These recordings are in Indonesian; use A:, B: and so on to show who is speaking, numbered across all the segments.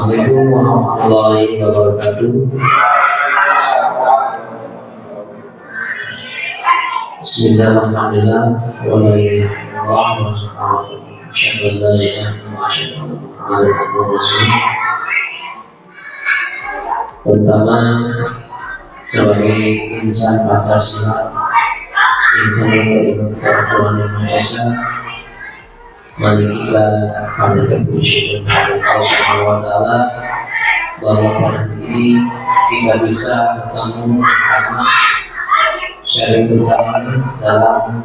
A: Assalamualaikum warahmatullahi wabarakatuh. Bismillahirrahmanirrahim. Pertama, sebagai insan Pancasila, insan yang beriman kepada Tuhan Yang Maha Esa, mari kita panjatkan puji kepada Allah Subhanahu wa Ta'ala bahwa pada hari ini kita bisa bertemu bersama, sharing bersama dalam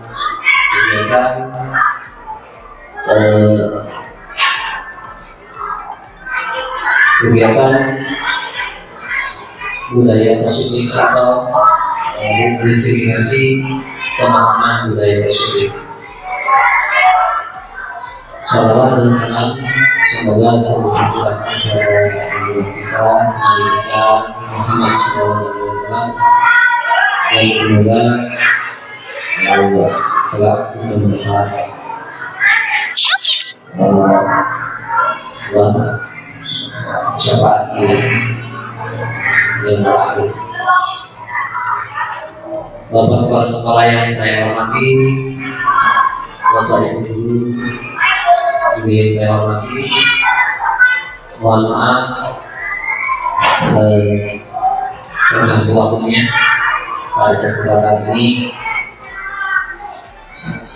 A: kegiatan budaya positif atau distribusi pemahaman budaya positif. Salawat dan salam semoga tercurahkan kepada junjungan kita Nabi besar Muhammad SAW, dan semoga Allah telah menerima syafaat yang berakhir. Bapak kepala sekolah yang saya hormati, Bapak Ibu guru juga yang saya hormati, mohon maaf terganggu waktunya pada kesempatan ini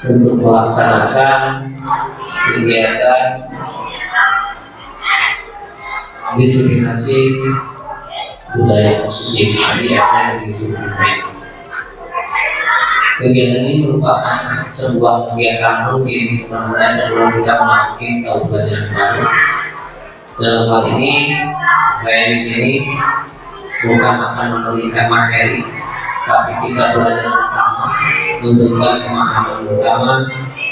A: untuk melaksanakan kegiatan diseminasi budaya positif di SDN. Kegiatan ini merupakan sebuah kegiatan rutin sebenarnya sebelum kita memasuki tahun pelajaran baru. Dalam hal ini, saya di sini bukan akan memberikan materi, tapi kita belajar bersama, memberikan pemahaman bersama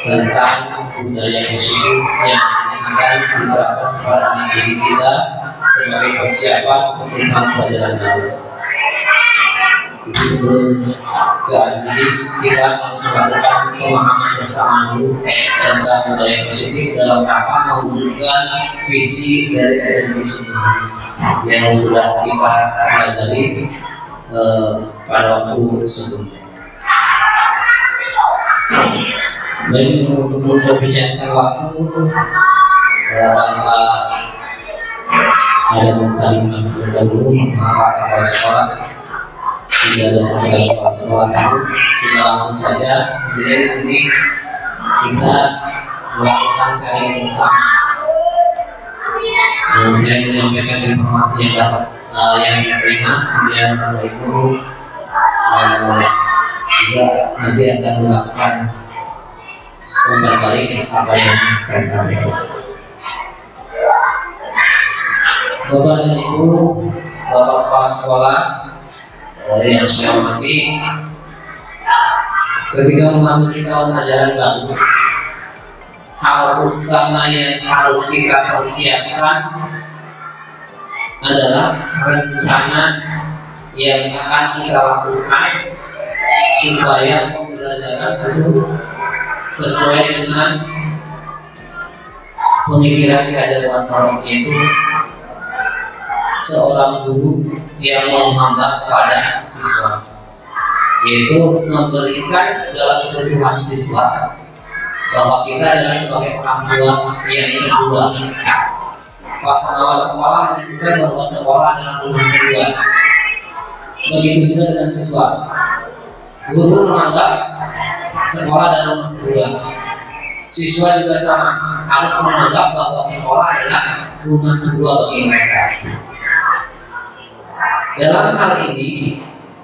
A: tentang budaya positif yang akan diterapkan pada diri kita sebagai persiapan tentang pelajaran baru. Jadi sebelum ini kita harus melakukan pemahaman bersama dulu tentang budaya positif dalam rangka mewujudkan visi dari SMK yang sudah kita pelajari pada waktu sebelumnya. Dan untuk mengefisienkan waktu, ada kalimat terdahulu mengarah kepala sekolah. Tidak ada saudara kepala sekolah tahu, kita langsung saja. Jadi di sini kita melakukan sharing bersama. Dan saya menyampaikan informasi yang dapat yang saya terima, kemudian Bapak Ibu juga nanti akan melakukan umpan balik apa yang saya sampaikan. Bapak dan Ibu, Bapak kepala sekolah yang saya hormati, ketika memasuki tahun ajaran baru, hal utama yang harus kita persiapkan adalah rencana yang akan kita lakukan supaya pembelajaran itu sesuai dengan pemikiran keadaan orang itu seorang guru yang menghamba kepada siswa, yaitu memberikan segala kebutuhan siswa, bahwa kita adalah sebagai orang tua yang kedua. Pak pengawas sekolah menunjukkan bahwa sekolah adalah rumah kedua. Begitu juga dengan siswa, guru menganggap sekolah adalah rumah kedua. Siswa juga sama, harus menganggap bahwa sekolah adalah rumah kedua bagi mereka. Dalam hal ini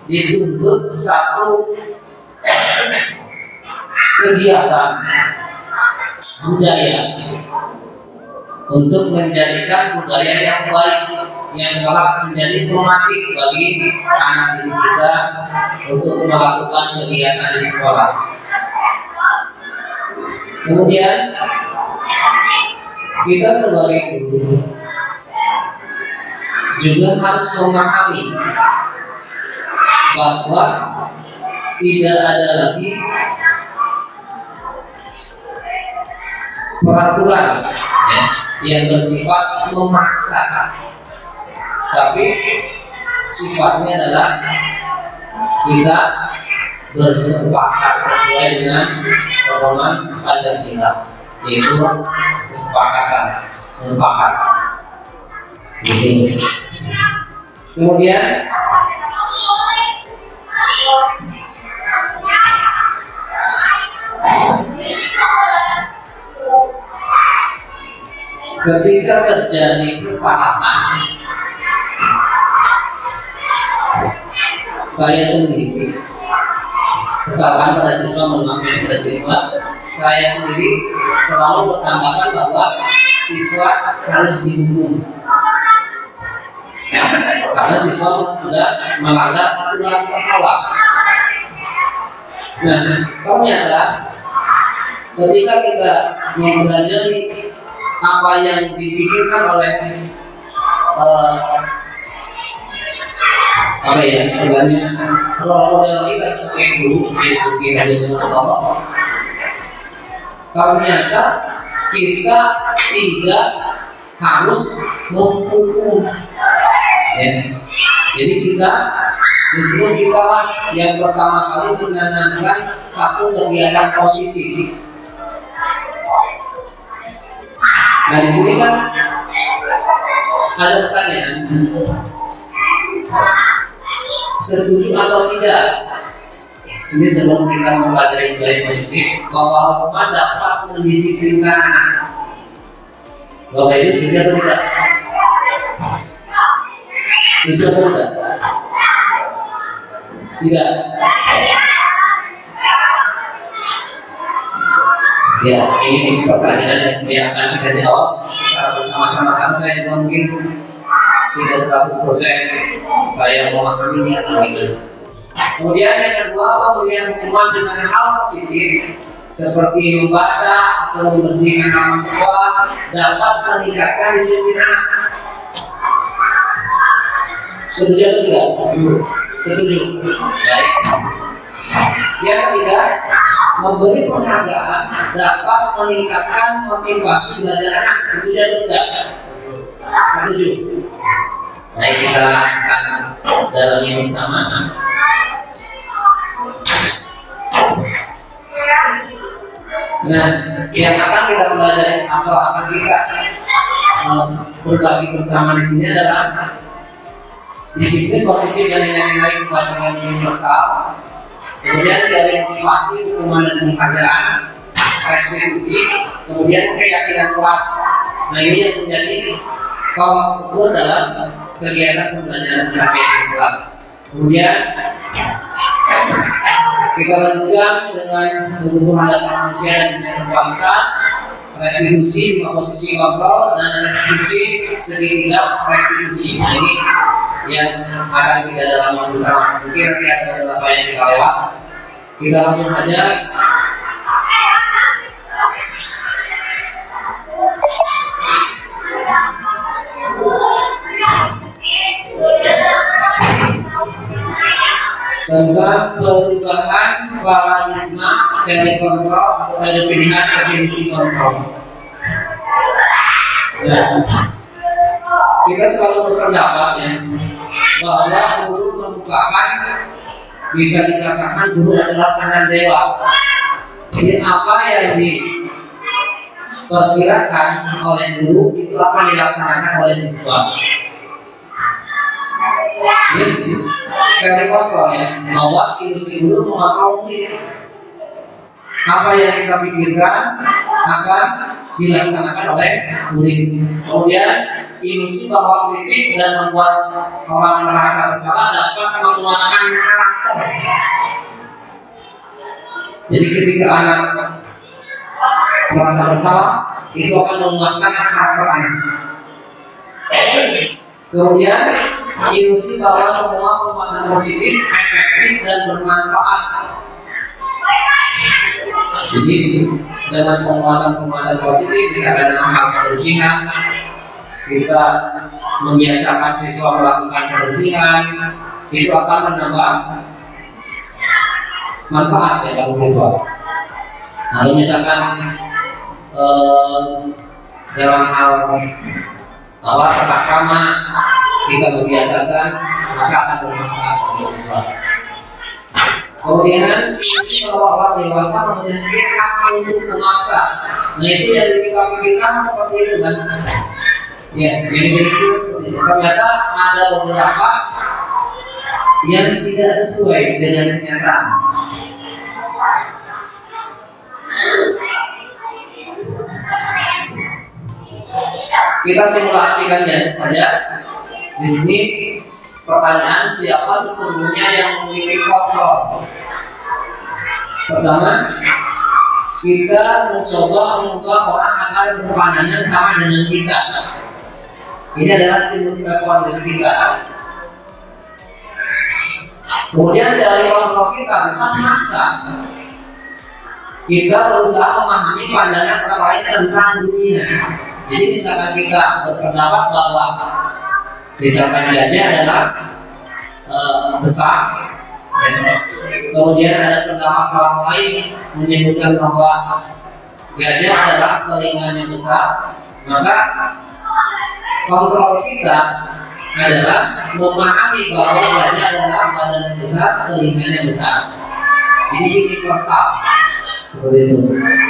A: dituntut satu kegiatan budaya untuk menjadikan budaya yang baik yang kelak menjadi pematik bagi anak didik kita untuk melakukan kegiatan di sekolah. Kemudian kita sebagai guru juga harus memahami bahwa tidak ada lagi peraturan yang bersifat memaksa, tapi sifatnya adalah kita bersepakat sesuai dengan pedoman Pancasila, yaitu kesepakatan, mufakat. Gitu. Kemudian ketika terjadi kesalahan, saya sendiri kesalahan pada siswa, mengampuni pada siswa, saya sendiri selalu beranggapan bahwa siswa harus dihukum karena siswa sudah melanggar aturan sekolah. Nah, ternyata ketika kita mempelajari apa yang dipikirkan oleh apa ya sebenarnya role model kita sebagai guru, yaitu kita dengan Allah, ternyata kita tidak harus menghukum, ya. Jadi kita justru kita lah yang pertama kali menanamkan satu kegiatan positif. Nah, di sini kan ada pertanyaan, setuju atau tidak? Ini sebelum kita mempelajari budaya positif, bahwa hukuman dapat mendisiplinkan anak. Bapak Ibu setuju atau tidak? Setuju atau tidak? Tidak. Ya, ini pertanyaan yang akan kita jawab secara bersama-sama, karena saya juga mungkin tidak 100% saya memahaminya atau tidak. Kemudian yang kedua, pemberian hukuman dengan hal positif seperti membaca atau membersihkan alam sekolah dapat meningkatkan disiplin anak. Setuju atau tidak? Setuju. Baik. Yang ketiga, memberi penghargaan dapat meningkatkan motivasi belajar anak. Setuju atau tidak? Setuju. Baik, kita akan dalami bersama. Nah, yang akan kita pelajari atau akan kita berbagi bersama di sini adalah disiplin positif dan nilai-nilai kebajikan universal. Kemudian dari motivasi, hukuman dan penghargaan, restitusi, kemudian keyakinan kelas. Nah, ini yang menjadi tolak ukur dalam kegiatan pembelajaran terkait kelas. Kemudian kita lanjutkan dengan kebutuhan dasar manusia dan kualitas, restitusi, posisi kontrol, dan restitusi segitiga restitusi. Nah, ini yang akan kita dalami bersama. Mungkin nanti ada beberapa yang kita lewat. Kita langsung saja. Tentang perubahan paradigma dari kontrol atau dari pilihan ke fungsi kontrol. Ya. Kita selalu berpendapat ya, bahwa guru merupakan, bisa dikatakan guru adalah tangan dewa. Jadi apa yang diperkirakan oleh guru itu akan dilaksanakan oleh siswa. Jadi dari kontrol ya, bahwa ilusi guru mengontrol apa yang kita pikirkan akan dilaksanakan oleh murid. Kemudian ilusi bahwa kritik dan membuat orang merasa bersalah dapat menguatkan karakter. Jadi ketika anak merasa bersalah, itu akan menguatkan karakter anak. Kemudian ilusi bahwa semua penguatan positif, efektif dan bermanfaat. Jadi dengan penguatan positif, misalnya dalam hal kebersihan, kita membiasakan siswa melakukan kebersihan, itu akan menambah manfaat ya bagi siswa. Lalu misalkan dalam hal tata krama kita membiasakan, maka akan bermanfaat bagi siswa. Kemudian kalau orang dewasa memiliki hak untuk memaksa, nah itu yang kita pikirkan seperti itu kan? Ya, yang itu seperti itu. Ternyata ada beberapa yang tidak sesuai dengan kenyataan. Kita simulasikannya saja. Di sini pertanyaan, siapa sesungguhnya yang memiliki kontrol? Pertama, kita mencoba mengubah orang agar berpandangan sama dengan kita. Ini adalah stimulasi dari kita. Kemudian dari kontrol kita bukan memaksa. Kita berusaha memahami pandangan orang lain tentang dunia. Jadi misalkan kita berpendapat bahwa misalkan gajah adalah besar, kemudian ada pendapat orang lain menyebutkan bahwa gajah adalah telinganya besar, maka kontrol kita adalah memahami bahwa gajah adalah badannya besar, telinganya besar. Ini universal seperti itu.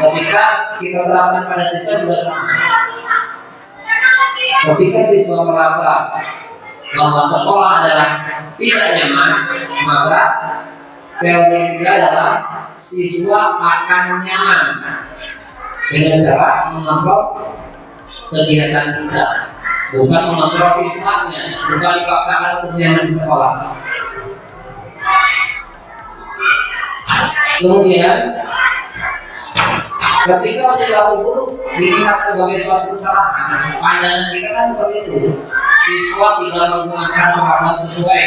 A: Ketika kita terapkan pada siswa juga sama. Ketika siswa merasa bahwa sekolah adalah tidak nyaman, maka teori kita adalah siswa akan nyaman dengan cara mengontrol kegiatan kita, bukan mengontrol siswanya, bukan dipaksakan untuk nyaman di sekolah. Kemudian ketika perilaku buruk dilihat sebagai suatu kesalahan, pandangan kita kan seperti itu. Siswa tidak menggunakan seragam sesuai,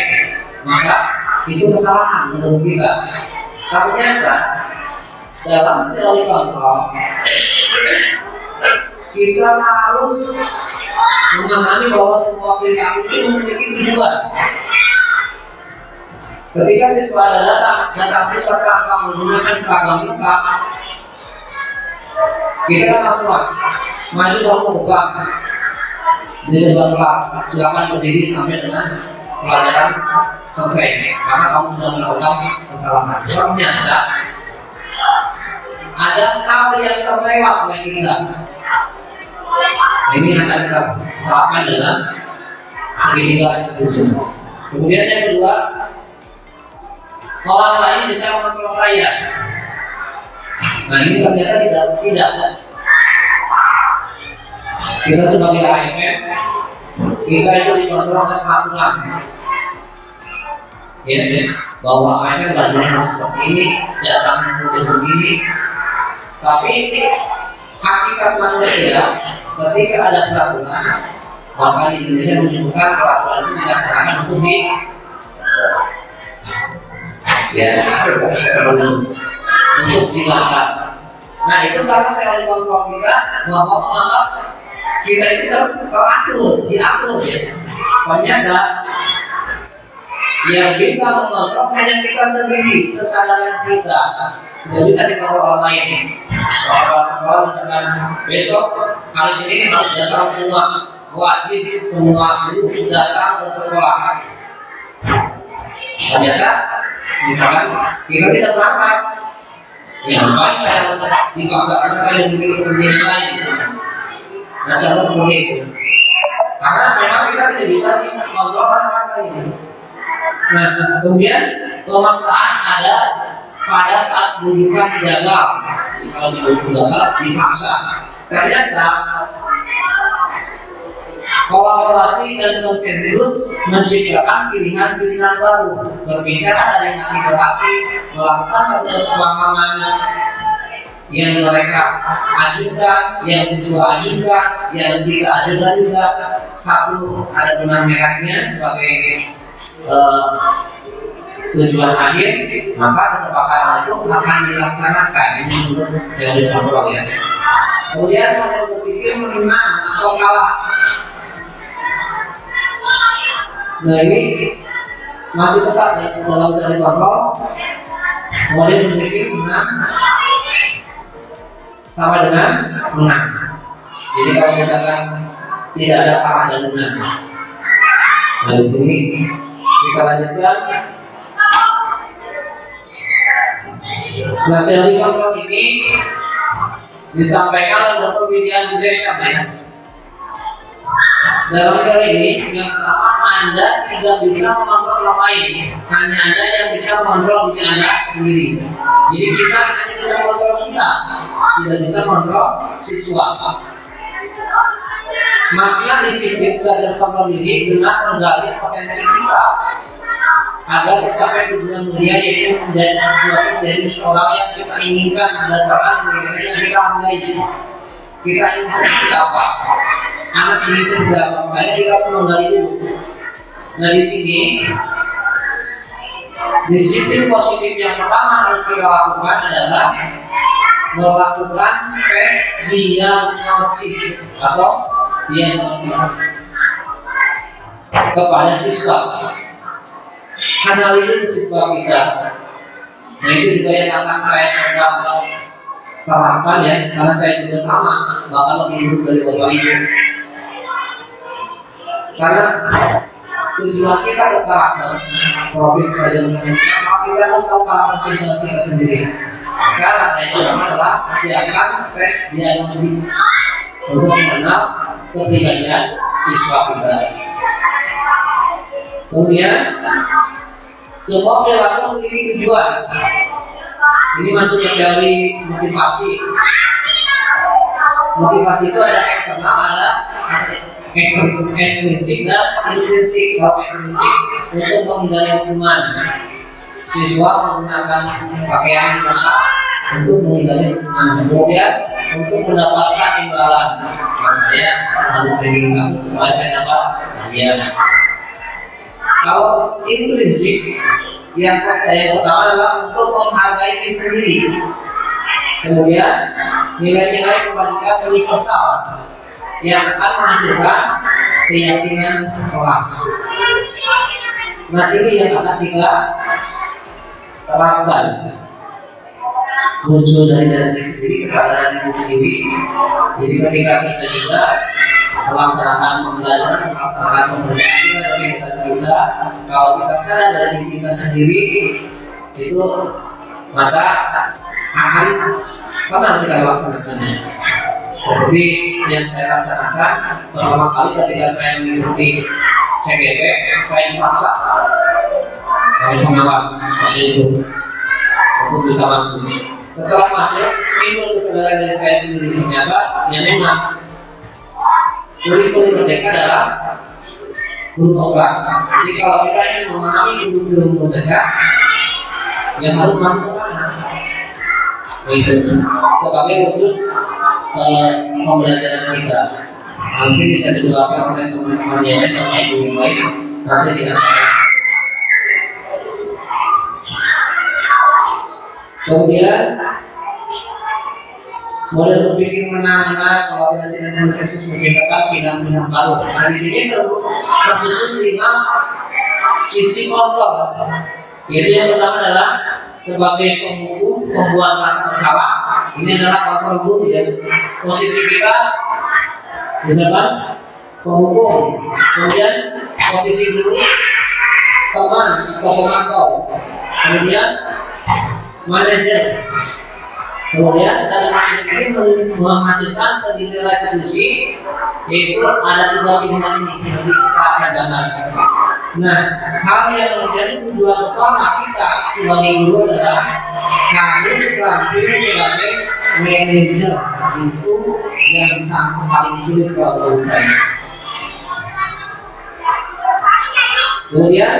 A: maka itu kesalahan menurut kita. Ternyata dalam teori kontrol kita harus memahami bahwa semua perilaku itu memiliki tujuan. Ketika siswa datang siswa tanpa menggunakan seragam kita kan langsung maju kamu buka di depan kelas, silakan berdiri sampai dengan pelajaran selesai karena kamu sudah melakukan kesalahan. Ternyata ada hal yang terlewat oleh kita. Ini akan kita terapkan dalam segitiga institusi. Kemudian yang kedua, orang lain bisa mengontrol saya. Nah ini ternyata tidak. Kita sebagai ASN, kita itu dikontrol oleh peraturan. Ya, bahwa ASN bajunya harus seperti ini, datang jam segini. Tapi hakikat manusia, ketika ada peraturan, bahkan di Indonesia menyebutkan peraturan itu dilaksanakan untuk untuk dilanggar. Nah itu karena teori kontrol kita bahwa menganggap kita itu diatur ya. Ternyata yang bisa mengontrol hanya kita sendiri, kesadaran kita. Tidak bisa dikontrol orang lain. Kalau sekolah misalkan besok hari Senin harus datang semua, wajib semua guru datang ke sekolah. Ternyata misalkan kita tidak berangkat, ya ngapain saya harus dipaksa karena saya memiliki kepentingan lain. Nah contoh seperti itu. Karena memang kita tidak bisa dikontrol oleh orang lain. Nah kemudian pemaksaan ada pada saat rujukan gagal. Jadi, kalau dirujuk gagal dipaksa. Ternyata kolaborasi dan konsensus menciptakan pilihan-pilihan baru. Berbicara dari hati ke hati, melakukan satu kesepahaman yang mereka ajukan, yang siswa ajukan, yang kita ajukan juga. Satu ada benang merahnya sebagai tujuan akhir, maka kesepakatan itu akan dilaksanakan. Ini menurut teori kontrol ya. Kemudian model berpikir menang atau kalah. Nah ini masih tetap ya dalam teori kontrol. Model berpikir menang sama dengan menang. Jadi kalau misalkan tidak ada kalah dan menang. Nah di sini kita lanjutkan. Nah teori kontrol ini disampaikan oleh Dr. William Gresham ya. Dalam teori ini yang pertama, Anda tidak bisa mengontrol orang lain, hanya Anda yang bisa mengontrol diri Anda sendiri. Jadi kita hanya bisa mengontrol kita, tidak bisa mengontrol siswa. Makna disiplin belajar kontrol diri dengan menggali potensi kita agar tercapai tujuan mulia, yaitu menjadi seseorang yang kita inginkan berdasarkan nilai yang kita hargai. Kita ingin seperti apa? Anak ini sudah makanya kita harus menggali dulu. Nah di sini disiplin positif yang pertama harus kita lakukan adalah melakukan tes diagnosis atau diagnosis kepada siswa. Analisis siswa kita. Nah itu juga yang akan saya coba terapkan ya, karena saya juga sama, bakal lebih buruk dari Bapak Ibu. Karena tujuan kita ke karakter profil pelajaran Indonesia, maka kita harus tahu karakter siswa kita sendiri. Karena yang pertama adalah siapkan tes diagnosis untuk mengenal kepribadian siswa kita. Kemudian semua perilaku memiliki tujuan. Ini masuk ke teori motivasi. Motivasi itu ada eksternal, ada ekstrinsik dan intrinsik. Kalau ekstrinsik untuk menghindari hukuman, siswa menggunakan pakaian lengkap untuk menghindari hukuman. Kemudian untuk mendapatkan imbalan, saya harus training satu supaya saya dapat hadiah. Kalau intrinsik yang pertama adalah untuk menghargai diri sendiri. Kemudian nilai-nilai kebajikan universal yang akan menghasilkan keyakinan kelas. Nah ini yang akan kita terapkan, muncul dari diri sendiri, kesadaran diri sendiri. Jadi ketika kita juga melaksanakan pembelajaran, melaksanakan pekerjaan kita dari kita, kalau kita sadar dari diri kita sendiri itu, maka akan tenang kita laksanakannya. Seperti yang saya laksanakan pertama kali ketika saya mengikuti CGP, saya dipaksa oleh pengawas seperti itu untuk bisa masuk. Setelah masuk, timbul kesadaran dari saya sendiri, ternyata yang memang kurikulum merdeka adalah guru tongkat. Jadi kalau kita ingin memahami guru merdeka, yang harus masuk ke sana. Itu sebagai wujud pembelajaran kita. Mungkin bisa dilakukan oleh teman-teman yang lain atau ibu lain nanti di atas. Kemudian model berpikir menang-menang, kolaborasi dan konsensus menciptakan pilihan baru. Nah di sini tersusun 5 sisi kontrol. Jadi yang pertama adalah sebagai penghukum, pembuat rasa bersalah. Ini adalah kontrol guru ya. Posisi kita misalkan penghukum, kemudian posisi guru teman atau pemantau, kemudian manajer. Kemudian dari manajer ini menghasilkan sedikit restitusi, yaitu ada 3 pilihan ini nanti kita akan bahas. Nah, hal yang menjadi tujuan utama kita sebagai guru adalah harus terampil sebagai manajer. Itu yang sangat paling sulit kalau menurut saya. Kemudian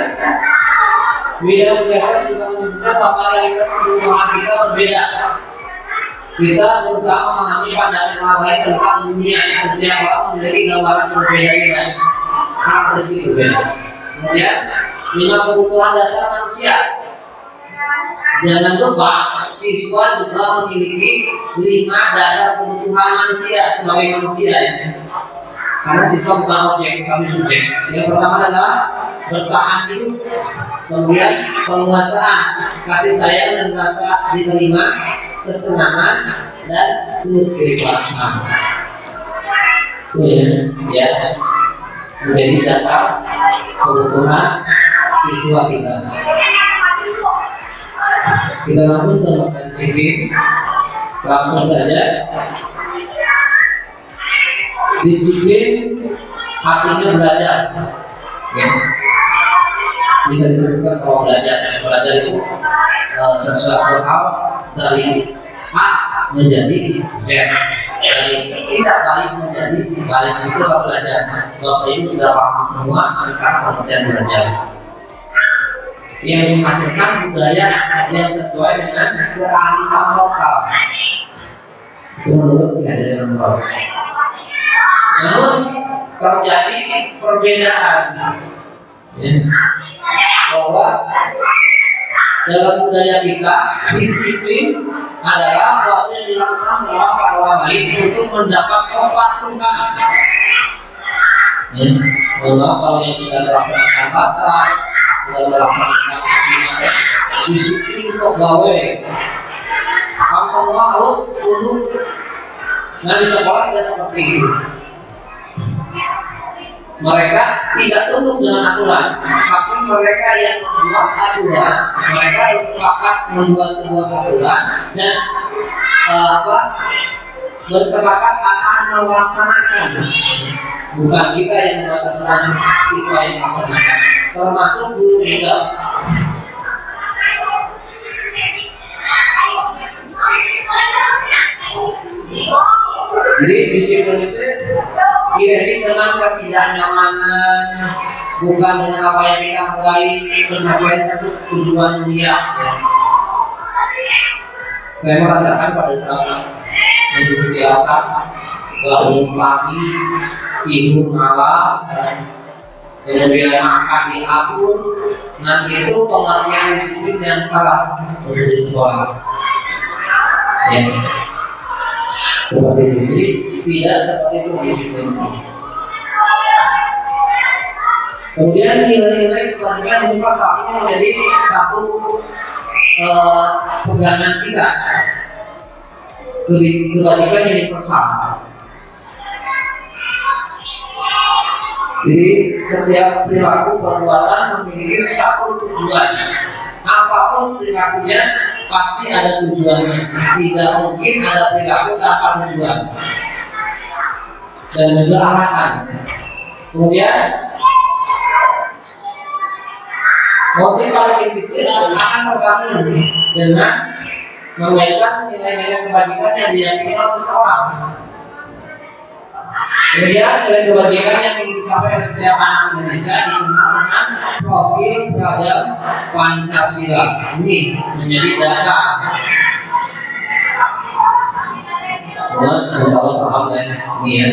A: William Gresham juga menyebutkan bahwa realitas keseluruhan kita berbeda. Kita berusaha memahami pandangan orang lain tentang dunia. Setiap orang memiliki gambaran berbeda-beda, karakteristik berbeda. Kemudian 5 kebutuhan dasar manusia. Jangan lupa siswa juga memiliki 5 dasar kebutuhan manusia sebagai manusia ya. Karena siswa bukan objek, kami subjek. Yang pertama adalah bertahan hidup, kemudian penguasaan, kasih sayang dan rasa diterima, kesenangan dan kebebasan. ya menjadi dasar kebutuhan siswa kita. Kita langsung ke disiplin, langsung saja. Disiplin artinya belajar, ya. Bisa disebutkan kalau belajar itu sesuatu hal dari A menjadi Z, dari tidak balik menjadi balik, itu kalau belajar. Bapak Ibu sudah paham semua tentang pengertian belajar, yang menghasilkan budaya yang sesuai dengan kearifan lokal. Itu menurut kehadiran Bapak. Namun terjadi perbedaan, ya, bahwa dalam budaya kita disiplin adalah sesuatu yang dilakukan selama orang lain untuk mendapat kepatuhan. Kalau yang sudah melaksanakan pasar, sudah melaksanakan disiplin pegawai, kamu semua harus tunduk. Nah, di sekolah tidak seperti itu. Mereka tidak tunduk dengan aturan, tapi mereka yang membuat aturan. Mereka harus sepakat membuat sebuah aturan dan bersepakat akan melaksanakan. Bukan kita yang membuat aturan, siswa yang melaksanakan, termasuk guru juga. Jadi disiplin itu identik dengan ketidaknyamanan, bukan dengan apa yang kita hargai, mencapai satu tujuan mulia. Saya merasakan pada saat hidup biasa, bangun pagi, tidur malam, kemudian makan diatur. Nah, itu pengertian disiplin yang salah untuk di sekolah. Ya. Seperti itu, jadi tidak seperti itu disiplin. Kemudian nilai-nilai kebajikan universal ini menjadi satu pegangan kita. Kebajikan universal. Jadi setiap perilaku perbuatan memiliki satu tujuan. Apapun perilakunya pasti ada tujuannya. Tidak mungkin ada perilaku tanpa tujuan dan juga alasan. Kemudian motivasi intisip akan terbangun dengan memainkan nilai-nilai kebajikan yang diyakini oleh seseorang. Kemudian nilai kebajikan yang ingin dicapai oleh setiap anak Indonesia dikenal dengan profil pelajar Pancasila. Ini menjadi dasar. Semua insya Allah paham kan? Ini ya.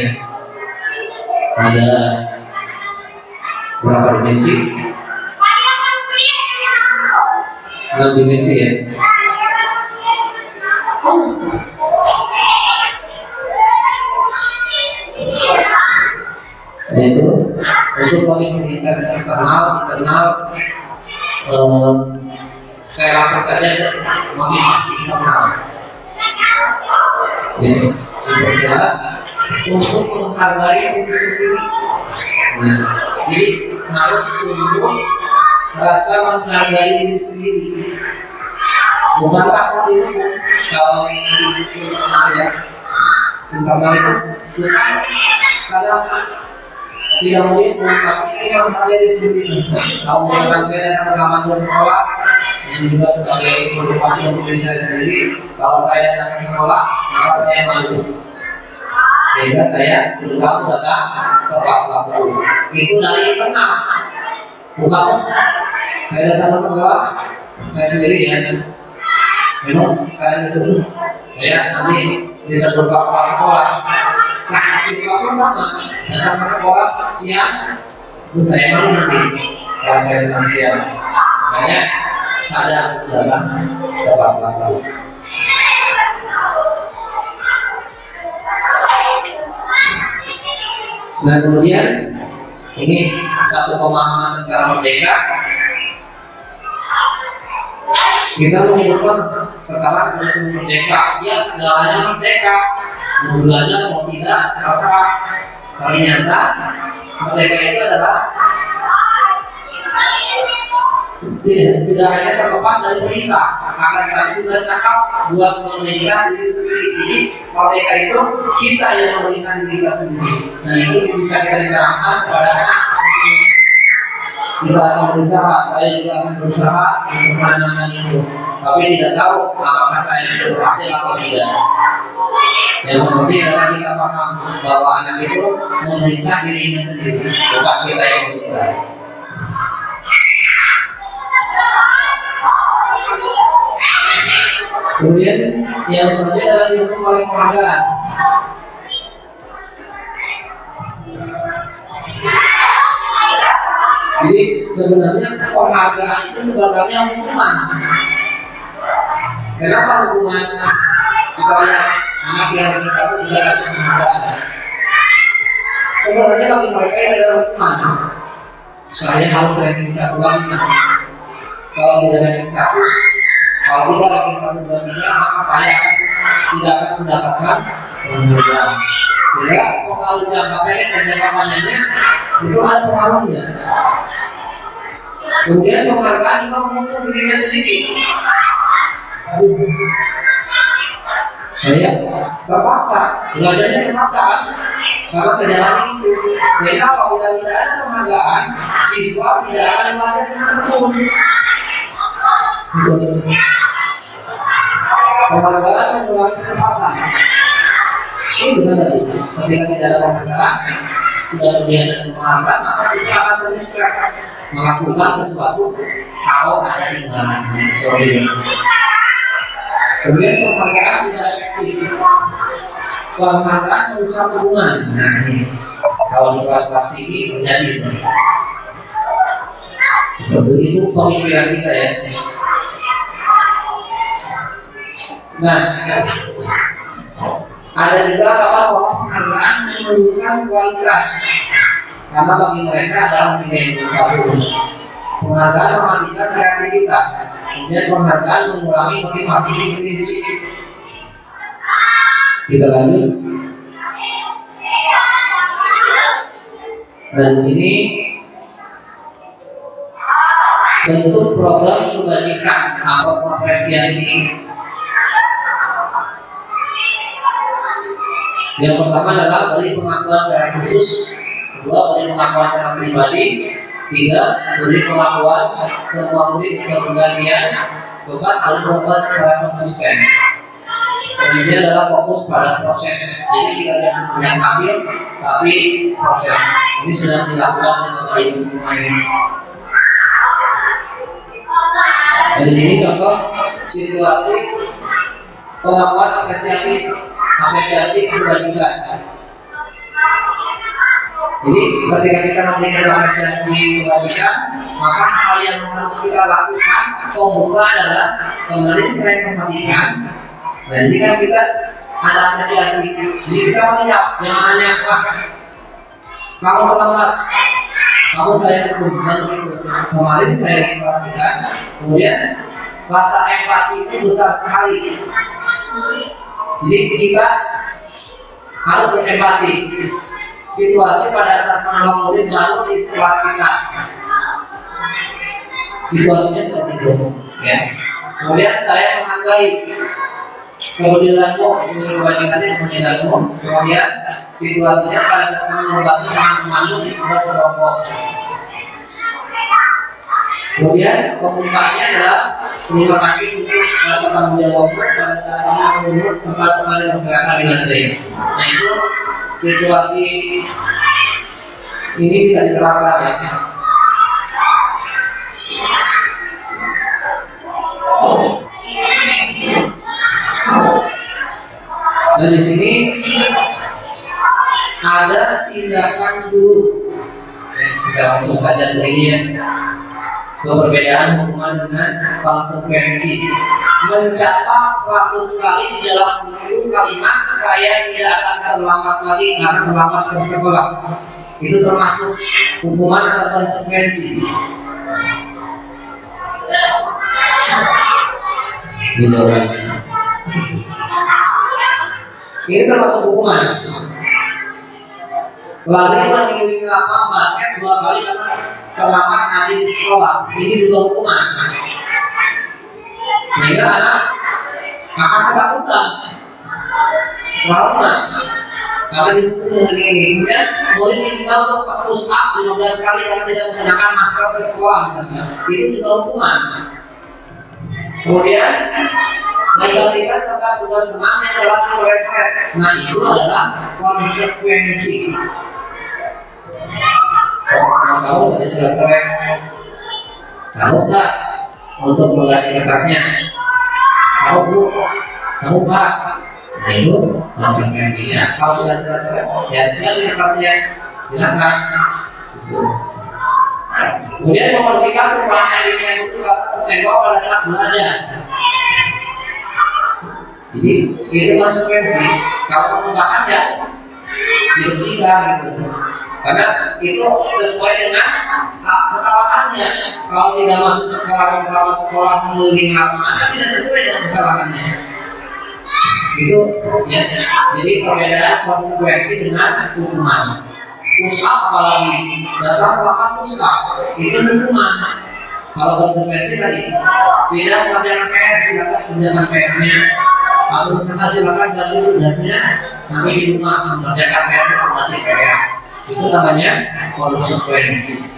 A: Ada berapa dimensi? 6 dimensi ya. Yaitu untuk pendidikan eksternal, internal, saya langsung saja motivasi internal. Ya, untuk jelas untuk menghargai diri sendiri. Nah, jadi harus tumbuh rasa menghargai diri sendiri. Bukan takut dihukum kalau disiplin internal ya. Internal itu bukan kadang tidak mau dihukum, tapi kita menghargai diri sendiri. Kalau misalkan saya datang rekaman ke sekolah, yang juga sebagai motivasi untuk diri saya sendiri, kalau saya datang ke sekolah, maka saya malu. Sehingga saya berusaha datang ke waktu. Itu dari internal. Bukan saya datang ke sekolah, saya sendiri ya. Memang kalian itu saya nanti ditegur Pak Kepala Sekolah. Nah, siswa pun sama, datang ke sekolah siang, terus saya malu nanti kalau saya datang siang. Makanya sadar datang tepat waktu. Nah, kemudian ini satu pemahaman tentang merdeka. Kita menyebutkan sekarang merdeka, ya segalanya merdeka. Mau belajar mau tidak terserah. Ternyata mereka itu adalah tidak hanya terlepas dari perintah, akan tetapi juga cakap buat memelihara diri sendiri. Jadi mereka itu kita yang memelihara diri kita sendiri. Dan itu bisa kita diterapkan pada anak. Kita akan berusaha, saya juga akan berusaha untuk menanamkan itu. Tapi tidak tahu apakah saya bisa berhasil atau tidak. Yang penting adalah kita paham bahwa anak itu memelihara dirinya sendiri, bukan kita yang memelihara. Kemudian yang selanjutnya adalah dihukum oleh penghargaan. Jadi sebenarnya penghargaan itu sebenarnya hukuman. Kenapa hukuman? Kita lihat anak yang satu tidak kasih penghargaan. Sebenarnya bagi mereka ini adalah hukuman. Saya harus ranking 1 lagi. Kalau tidak ranking 1, kalau tidak ranking 1, 2, 3, maka saya tidak akan mendapatkan penghargaan. Jadi pengaruh jangka pendek dan jangka panjangnya itu ada pengaruhnya. Kemudian penghargaan juga mengukur dirinya sendiri. Saya terpaksa, belajarnya terpaksa kan? Karena kejalanan itu. Sehingga apabila tidak ada penghargaan, siswa tidak akan belajar dengan tekun. Penghargaan mengurangi kecepatan. Itu kan tadi, ketika tidak ada penghargaan, sudah terbiasa dengan penghargaan, maka siswa akan terdistract melakukan sesuatu kalau ada tinggalan. Kemudian penghargaan tidak efektif. Penghargaan merusak hubungan. Nah ini, kalau di kelas-kelas tinggi terjadi itu. Seperti itu pemikiran kita ya. Nah, ada juga bahwa penghargaan menurunkan kualitas. Karena bagi mereka adalah nilai yang satu. Penghargaan mematikan kreativitas. Kemudian penghargaan mengurangi motivasi intrinsik. Kita lanjut. Dan di sini bentuk program kebajikan atau apresiasi. Yang pertama adalah beri pengakuan secara khusus, kedua beri pengakuan secara pribadi, tiga beri pengakuan semua murid untuk bergantian, keempat beri pengakuan secara konsisten. Kemudian adalah fokus pada proses. Jadi kita jangan melihat hasil, tapi proses. Ini sudah dilakukan oleh ibu semuanya. Dan di sini contoh situasi pengakuan apresiasi kebajikan. Jadi ketika kita memberikan apresiasi kebajikan, maka hal yang harus kita lakukan pembuka adalah kemarin saya perhatikan. Nah jadi kan kita ada apresiasi. Jadi kita melihat yang hanya kamu terlambat, kamu saya kemudian itu kemarin saya perhatikan. Kemudian rasa empati itu besar sekali. Jadi kita harus berempati. Situasi pada saat menolong murid baru di kelas kita, situasinya seperti itu, ya. Kemudian saya menghargai kepedulianmu, ini kebajikannya kepedulianmu. Kemudian situasinya pada saat membantu teman-temanmu di kelas kelompok. Kemudian pembukanya adalah terima kasih untuk rasa tanggung jawabmu pada saat kamu mengurus perasaan dan masyarakat dengan baik. Nah itu situasi ini bisa diterapkan ya. Dan di sini ada tindakan guru. Kita langsung saja ini ya. Perbedaan hubungan dengan konsekuensi. Mencatat 100 kali di dalam buku kalimat saya tidak akan terlambat lagi karena terlambat ke sekolah. Itu termasuk hukuman atau konsekuensi. Ini termasuk hukuman. Lari mengelilingi lapangan basket 2 kali karena terlambat hadir di sekolah, ini juga hukuman. Sehingga anak akan ketakutan, trauma, karena dihukum dengan ini. Kemudian murid diminta untuk push up 15 kali karena tidak mengenakan masker ke sekolah, misalnya. Itu juga hukuman. Kemudian menggantikan kertas tugas teman yang telah dicoret-coret. Nah, itu adalah konsekuensi. Kalau kamu sudah coret-coret, sanggup nggak untuk mengganti kertasnya? Sanggup bu, sanggup pak. Nah itu konsekuensinya. Kalau sudah coret-coret, ya siap di kertasnya, silakan. Kemudian membersihkan perubahan air yang selatan tersenggol pada saat belajar. Jadi itu konsekuensi. Kalau perubahan ya dibersihkan gitu. Karena itu sesuai dengan kesalahannya. Kalau tidak masuk sekolah mengelilingi lapangan, tidak sesuai dengan kesalahannya. Itu ya. Jadi perbedaan konsekuensi dengan hukuman. Push up apalagi datang melakukan push up itu hukuman. Kalau konsekuensi tadi tidak mengerjakan PR, silakan kerjakan PR-nya. Atau misalkan silakan ganti tugasnya, nanti di rumah mengerjakan PR ganti PR. Itu namanya konsekuensi.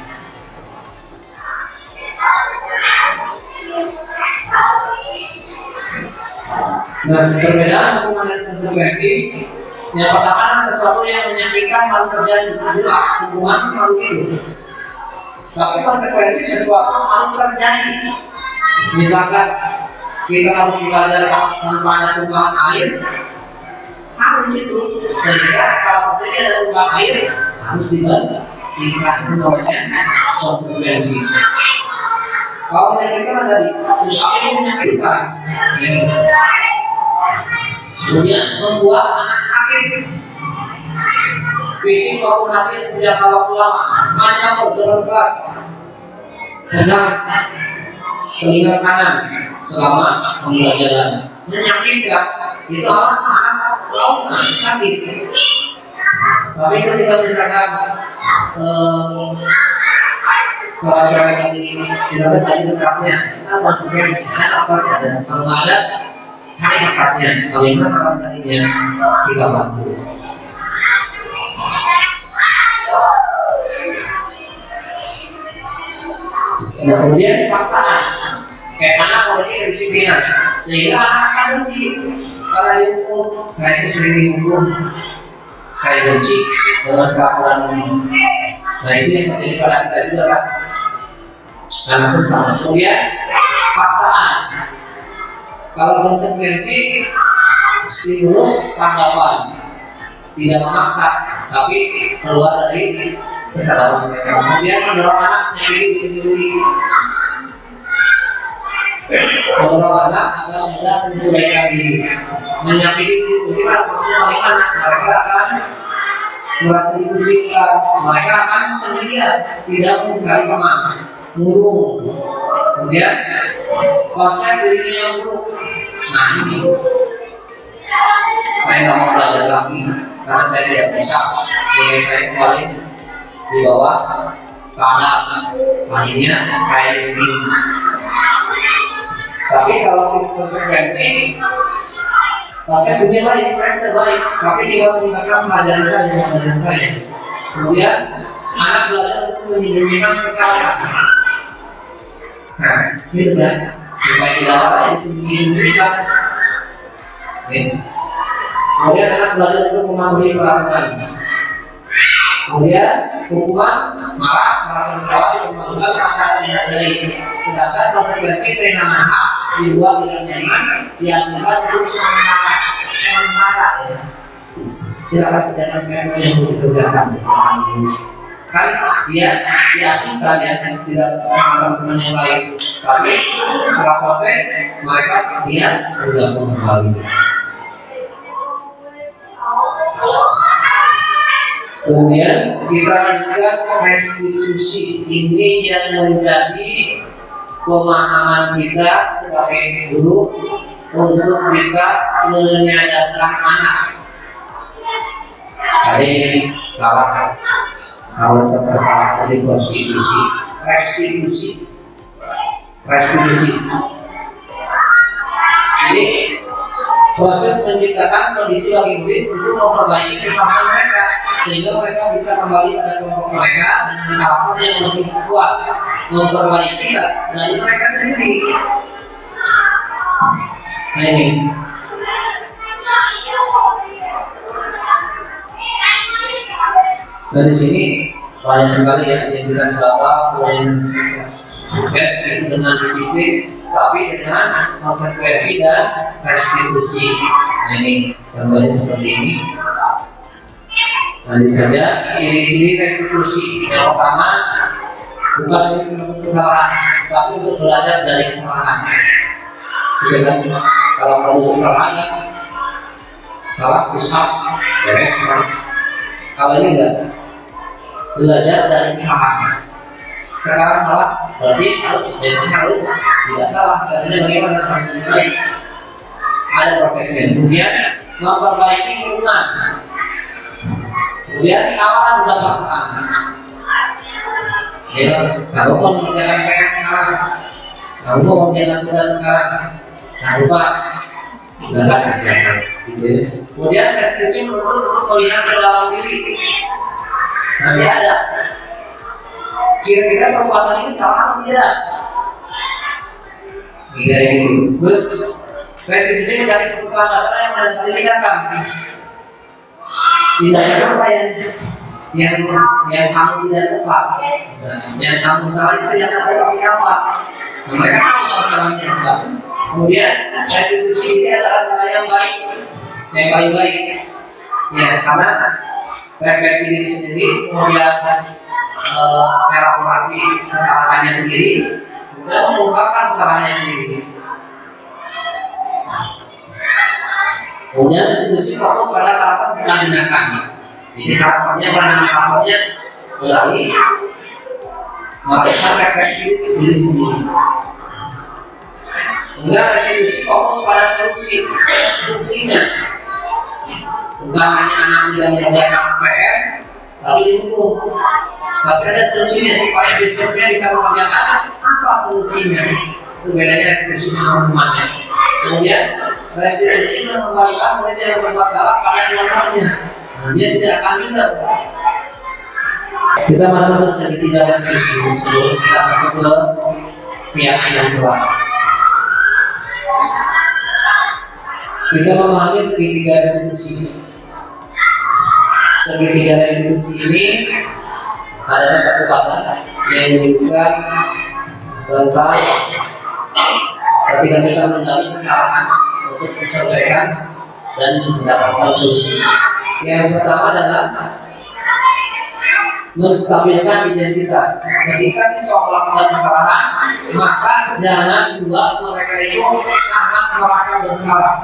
A: Nah, perbedaan hukuman dan konsekuensi. Yang pertama, sesuatu yang menyakitkan harus terjadi. Jelas, hukuman selalu gitu. Tapi konsekuensi sesuatu harus terjadi. Misalkan kita harus belajar tanpa ada tumpahan air, harus itu. Sehingga kalau terjadi ada tumpahan air, harus dibersihkan. Itu namanya konsekuensi. Kalau menyakitkan tadi, itu menyakitkan. Kemudian membuat anak sakit, fisik maupun hati tidak waktu lama. Mana kamu dalam kelas pegang telinga kanan selama pembelajaran, menyakitkan. Itu anak trauma, sakit. Tapi ketika misalkan coret-coret tadi tidak ada kertasnya, konsekuensinya apa sih ada? Kalau nggak ada, cari kertasnya. Bagaimana cara mencarinya? Kita bantu. Nah, kemudian paksaan. Kayak anak memiliki kedisiplinan, sehingga anak akan benci karena dihukum. Saya sering dihukum, saya benci dengan peraturan ini. Nah, itu yang terjadi pada kita juga kan. Anak pun sama. Kemudian paksaan. Kalau konsekuensi, stimulus tanggapan, tidak memaksa, tapi keluar dari kesadaran mereka. Kemudian mendorong anak menyakiti diri sendiri, mendorong anak agar mudah menyesuaikan diri. Menyakiti diri sendiri maksudnya bagaimana? Mereka akan merasa dikucilkan, mereka akan sendirian, tidak mencari teman, murung. Kemudian konsep dirinya yang buruk. Nah ini saya nggak mau belajar lagi karena saya tidak bisa. Nilai saya kembali di bawah standar. Akhirnya saya diberi. Tapi kalau konsekuensi, konsep dunia baik, saya sudah baik. Tapi tinggal meningkatkan pelajaran saya. Kemudian anak belajar untuk menyembunyikan kesalahan. Nah, gitu kan? Supaya tidak salah disembunyikan. Kemudian anak belajar untuk memahami peraturan. Kemudian hukuman marah, merasa bersalah, dipermalukan, merasa dihargai. Sedangkan konsekuensi kehilangan hak dibuat dengan nyaman, dihasilkan untuk sementara ya. Silakan kerjakan PR yang perlu dikerjakan. Kan dia diasingkan ya, tidak sama teman yang lain. Tapi setelah selesai mereka dia bergabung kembali. Kemudian kita lanjutkan restitusi. Ini yang menjadi pemahaman kita sebagai guru untuk bisa menyadarkan anak. Ada yang salah. Kalau kesalahan dari restitusi. Jadi proses menciptakan kondisi bagi murid untuk memperbaiki kesalahan mereka sehingga mereka bisa kembali pada kelompok mereka dengan karakter yang lebih kuat, memperbaiki dari mereka sendiri. Nah ini. Dari sini banyak sekali ya identitas Bapak mulai sukses dengan disiplin, tapi dengan konsekuensi dan restitusi. Nah ini contohnya seperti ini. Lanjut saja ciri-ciri restitusi. Yang pertama, bukan untuk menebus kesalahan, tapi untuk belajar dari kesalahan. Gitu kan? Kalau menebus kesalahan kan salah, usah, beres. Kalau ini enggak, belajar dari kesalahan. Sekarang salah, berarti besoknya harus tidak salah. Caranya bagaimana? Harus baik. Ada prosesnya. Kemudian memperbaiki lingkungan. Kemudian tawaran bukan pasangan. Ya, sanggup mengerjakan PR sekarang, sanggup mengerjakan tugas sekarang, jangan lupa silakan kerjakan. Gitu. Kemudian restitusi untuk melihat ke dalam diri. Nanti ada kira-kira perbuatan ini salah atau tidak. Iya itu. Terus restitusi mencari kebutuhan dasar yang pada saat ditinggalkan. Tindakan apa yang kamu tidak tepat, yang kamu salah itu jangan seperti apa. Mereka tahu kalau salahnya apa. Kemudian restitusi ini adalah cara yang baik, yang paling baik. Ya, karena refleksi diri sendiri, kemudian elaborasi kesalahannya sendiri, kemudian mengungkapkan kesalahannya sendiri. Kemudian restitusi fokus pada karakter bukan tindakan. Jadi karakternya beralih melakukan refleksi diri sendiri. Kemudian restitusi fokus pada solusinya. Bukan hanya anak tidak mengerjakan PR, tapi dihukum. Tapi ada solusinya supaya besoknya bisa mengerjakan apa solusinya. Itu bedanya restitusi dengan hukumannya. Kemudian restitusi mengembalikan murid yang berbuat salah pada keluarganya. Dia tidak akan minder. Kita masuk ke segitiga restitusi. Sebelum kita masuk ke keyakinan kelas, kita memahami segitiga restitusi. Segitiga restitusi ini adalah satu kata yang menunjukkan tentang ketika kita mencari kesalahan untuk diselesaikan dan mendapatkan solusi. Yang pertama adalah menstabilkan identitas. Ketika siswa melakukan kesalahan, maka jangan buat mereka itu sangat merasa bersalah.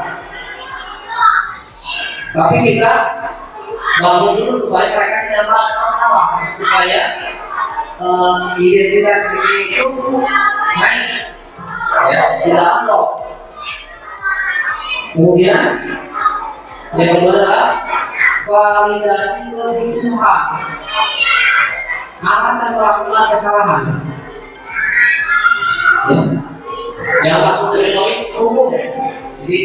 A: Tapi kita bangun dulu supaya mereka tidak merasa bersalah, supaya identitas diri itu naik, ya, tidak anjlok. Kemudian yang kedua adalah validasi kebutuhan alasan melakukan kesalahan. Yang langsung dari poin hukum. Jadi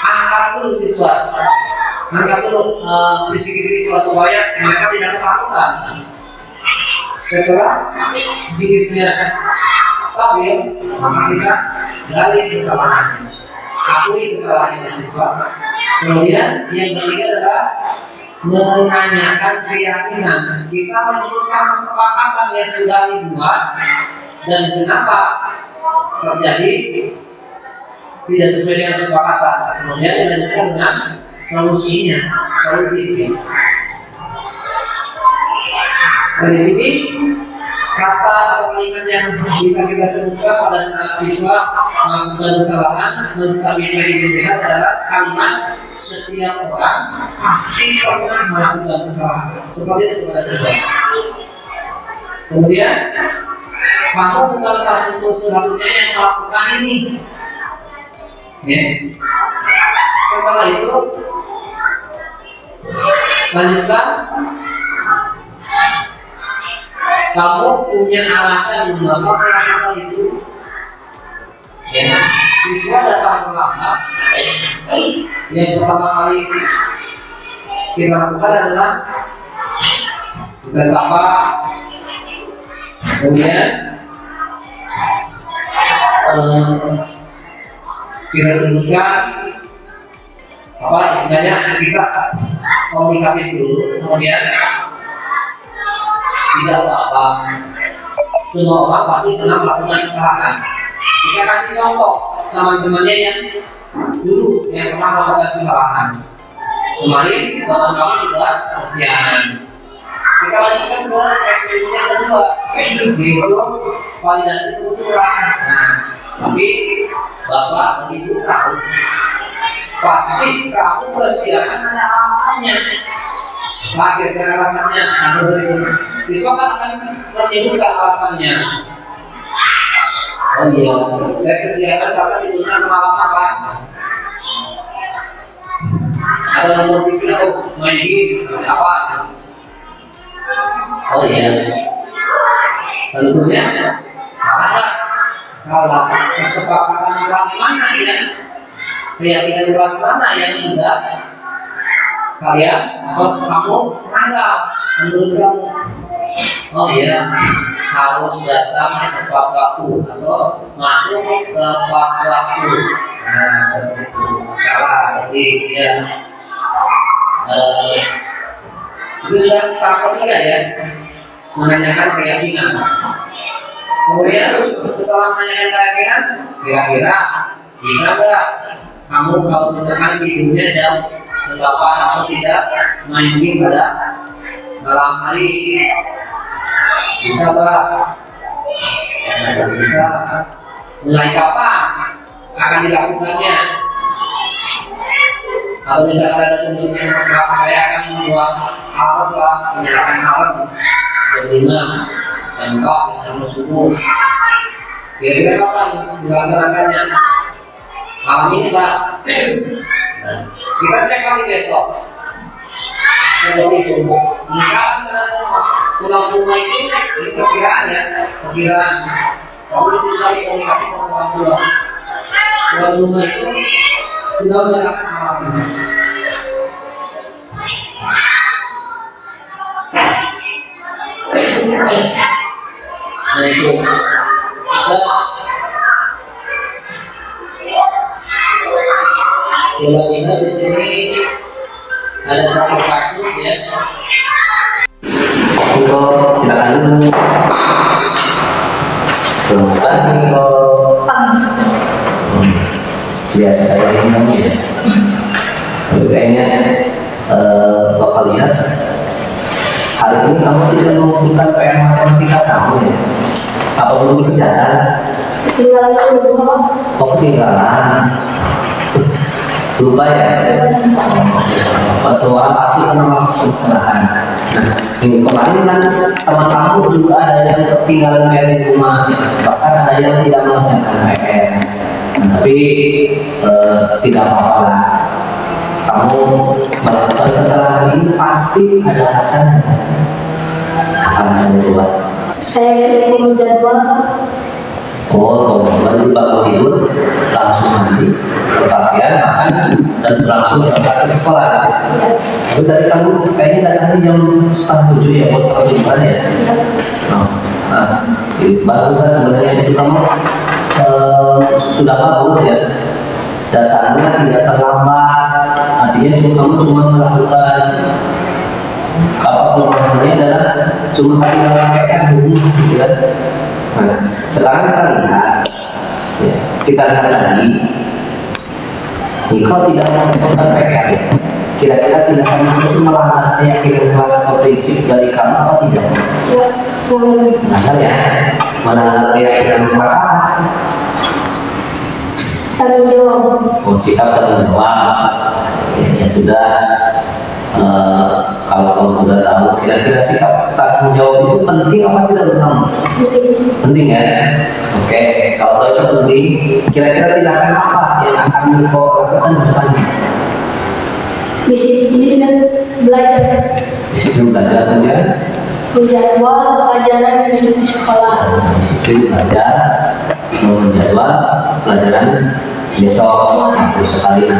A: angkat dulu siswa, angkat dulu kisi-kisi siswa supaya mereka tidak ketakutan. Setelah kisi-kisinya stabil, maka kita gali kesalahan, akui kesalahan siswa. Kemudian yang ketiga adalah menanyakan keyakinan. Kita menyebutkan kesepakatan yang sudah dibuat dan kenapa terjadi tidak sesuai dengan kesepakatan. Kemudian dilanjutkan dengan solusinya, solusi. Dari sini kata atau kalimat yang bisa kita sebutkan pada saat siswa melakukan kesalahan, menstabilkan identitas adalah kalimat setiap orang pasti pernah melakukan kesalahan. Seperti itu kepada siswa. Kemudian kamu bukan satu-satunya yang melakukan ini. Ya. Setelah itu Lanjutkan. Kamu punya alasan mengapa melakukan itu. Ya, siswa datang terlambat. Yang pertama kali kita lakukan adalah kita sapa, kemudian kita sebutkan apa istilahnya, kita komunikatif dulu, kemudian tidak apa-apa, semua orang pasti pernah melakukan kesalahan. Kita kasih contoh teman-temannya yang dulu yang pernah melakukan kesalahan. Kemarin teman kamu juga kesianan. Kita lanjutkan ke ekspresi yang kedua, yaitu validasi kebetulan. Nah, tapi bapak dan ibu tahu pasti kamu kesianan ada alasannya. Kira-kira alasannya, siswa kan akan menyebutkan alasannya. Oh iya, saya kesianan karena tidurnya kemalaman Pak. Atau nonton TV atau main game apa? Oh iya, tentunya salah nggak? Salah. Kesepakatan kelas mana ya? Keyakinan kelas mana yang sudah kalian atau kamu anggap menurut kamu? Oh iya, harus datang tepat waktu atau masuk tepat waktu. Nah, seperti itu. Salah, berarti ya. Itu sudah tahap ketiga ya, menanyakan keyakinan. Kemudian setelah menanyakan keyakinan, kira-kira bisa nggak kamu kalau misalkan tidurnya jam 8 atau tidak main game pada malam hari? Bisa Pak? Bisa. Mulai kapan akan dilakukannya? Atau misalkan ada solusinya, maka saya akan membuat alarm Pak, menyalakan alarm jam 5, jam 4, jam subuh. Kira-kira kapan dilaksanakannya? Malam ini Pak. Nah, kita cek lagi besok. Seperti itu. Menikahkan sana semua. Pulang rumah itu ini perkiraan ya, perkiraan. Kamu bisa cari komunikasi dengan orang tua. Pulang rumah itu sudah menyalakan alarm. Nah itu coba lihat di sini ada satu kasus ya. Niko, silakan dulu. Selamat pagi Niko. Biasa saya ini ya. Tapi kayaknya Bapak lihat hari ini kamu tidak membutuhkan PR matematika kamu ya? Apa belum dikerjakan? Ketinggalan dulu. Oh ketinggalan. Lupa ya? Soal pasti kan memang kesalahan. Nah, minggu kemarin kan teman kamu juga ada yang ketinggalan PR di rumah, bahkan ada yang tidak mengerjakan PR. Nah, tapi tidak apa-apa lah. Kamu melakukan kesalahan ini pasti ada alasannya. Apa alasannya coba?
B: Saya sudah menjadwal.
A: Oh, baru bangun tidur, langsung mandi, berpakaian, makan, dan langsung berangkat ke sekolah. Tapi tadi kamu kayaknya datang jam 6:30 ya, mau 7:30 ya? Oh, bagus lah sebenarnya itu kamu sudah bagus ya. Datangnya tidak terlambat, artinya kamu cuma melakukan apa kelemahannya adalah cuma ketinggalan PR dulu, gitu kan? Nah, sekarang kita lihat, ya, kita lihat lagi. Jika tidak melakukan PR, kira-kira tindakan itu melanggar keyakinan kelas atau prinsip dari kamu apa tidak? Melanggar ya, melanggar keyakinan kelas apa?
B: Tanggung jawab.
A: Oh, sikap tanggung jawab. Ya sudah. Kalau kamu sudah tahu, kira-kira sikap tanggung jawab itu penting apa tidak untuk kamu? Penting ya. Oke, kalau itu penting, kira-kira tindakan apa yang akan kau lakukan depannya?
B: Disiplin dan belajar.
A: Disiplin belajar kemudian
B: menjadwal pelajaran di sekolah.
A: disiplin belajar, menjadwal pelajaran besok. Terus sekali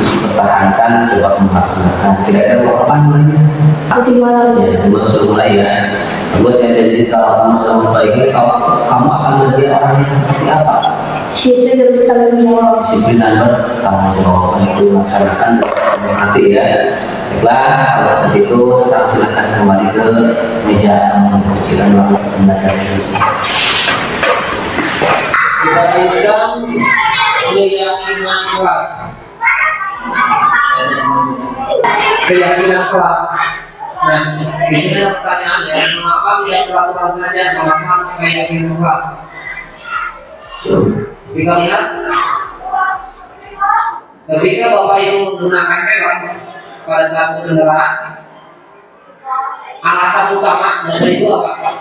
A: dipertahankan, coba melaksanakan. Kira-kira kapan mulainya?
B: Nanti malam.
A: Ya, itu sudah mulai ya. Buat saya jadi kalau kamu sudah memperbaiki, kalau kamu akan menjadi orang yang seperti apa?
B: Disiplin dan bertanggung jawab.
A: Disiplin dan bertanggung jawab itu laksanakan nanti ya. Baiklah, kalau seperti itu sekarang silakan kembali ke meja untuk kita melakukan pembelajaran ini. Kita lanjutkan keyakinan kelas. Keyakinan kelas. Nah, di sini ada pertanyaan ya, mengapa tidak peraturan saja, mengapa harus keyakinan kelas? Kita lihat, ketika Bapak Ibu menggunakan helm pada saat berkendaraan, alasan utama dari itu apa?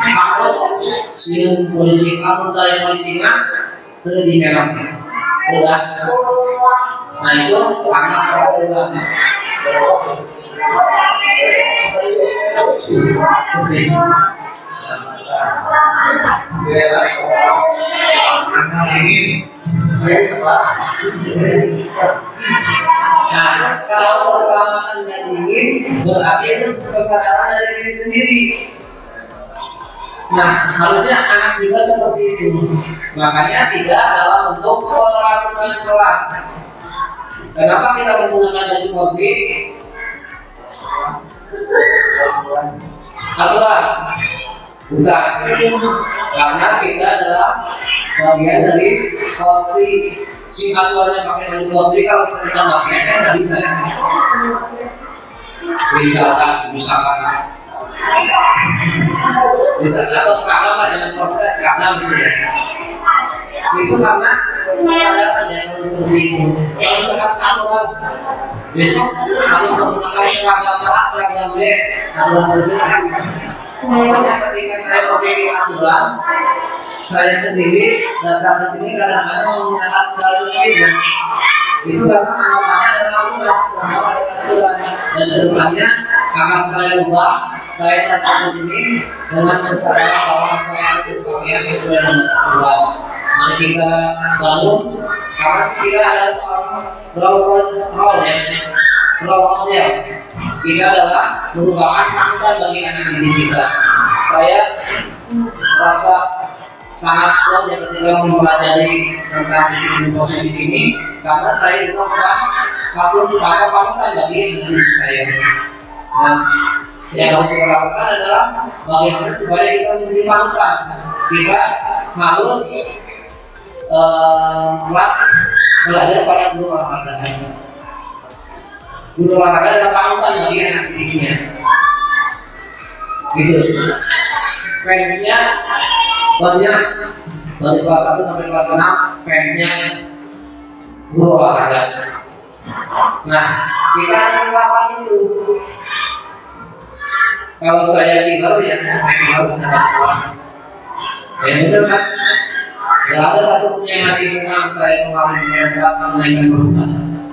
A: Takut siung polisi, kamu dari polisinya di helm, tidak? Nah itu karena peraturan. Nah, kalau keselamatan yang ingin berarti itu kesadaran dari diri sendiri. Nah, harusnya anak juga seperti itu. Makanya tidak dalam bentuk peraturan kelas. Kenapa kita menggunakan baju pabrik? Aturan? Bukan. Karena kita adalah bagian dari pabrik. Si aturannya pakai baju pabrik, kalau kita tidak pakai kan nggak bisa ya. Misalkan atau seragam lah, jangan pakai seragam gitu ya. Itu karena kesadaran ya kalau seperti itu. Kalau misalkan aturan besok harus menggunakan seragam A, seragam B, aturan seperti itu. Makanya ketika saya berpikir aturan, saya sendiri datang ke sini kadang-kadang menggunakan seragam ya. Itu karena anak-anak adalah aturan, seragam adalah aturan, dan kedepannya akan saya ubah. Saya datang ke sini dengan kesadaran bahwa saya harus berpakaian sesuai dengan aturan. Mari kita bangun, karena kita ada seorang role ya, role model. Kita adalah merupakan panutan bagi anak didik kita. Saya merasa sangat puas ya ketika mempelajari tentang disiplin positif ini, karena saya juga merupakan panutan bagi anak didik saya. Nah, yang harus kita lakukan adalah bagaimana supaya kita menjadi panutan. Kita harus belajar pada guru olahraga. Guru olahraga adalah panutan bagi anak didiknya. Gitu. Fansnya banyak, dari kelas 1 sampai kelas 6 fansnya guru olahraga. Nah, kita harus melakukan itu. Kalau saya tinggal ya, saya tinggal bisa dapat kelas. Ya benar kan? Gak ada satupun yang masih menang saya kemarin pada saat menaikkan kelas.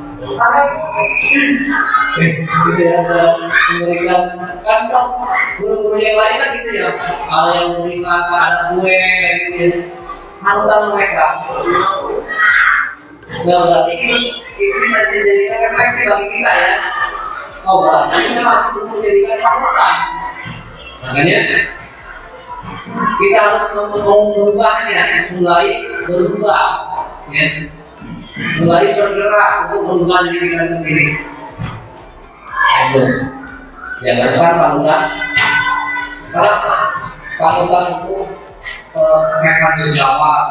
A: Gitu ya, saya memberikan kan toh guru-guru yang lain kan gitu ya. Ada yang memberikan ada kue kayak gitu ya. Panutan mereka. Nah berarti itu bisa dijadikan refleksi bagi kita ya. Oh berarti kita masih belum menjadikan panutan. Makanya kita harus merubahnya, mulai berubah, ya. Mulai bergerak untuk merubah diri kita sendiri. Ayo, jangan lupa panutan. Karena panutan untuk rekan sejawat,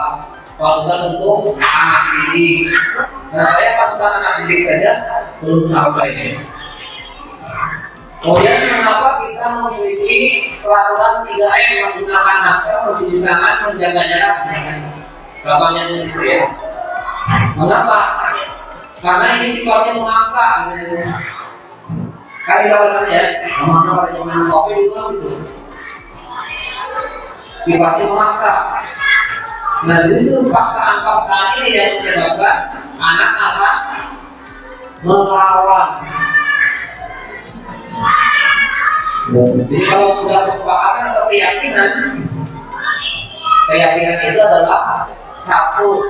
A: panutan untuk anak didik. Nah saya panutan anak didik saja belum sampai. Kemudian mengapa kita memiliki peraturan 3M menggunakan masker, mencuci tangan, menjaga jarak, contohnya seperti itu ya. Mengapa? Karena ini sifatnya memaksa. Kan kita alasannya ya, memaksa pada zaman COVID juga gitu. Sifatnya memaksa. Nah justru paksaan-paksaan ini yang menyebabkan anak akan melawan. Jadi kalau sudah kesepakatan atau keyakinan itu adalah satu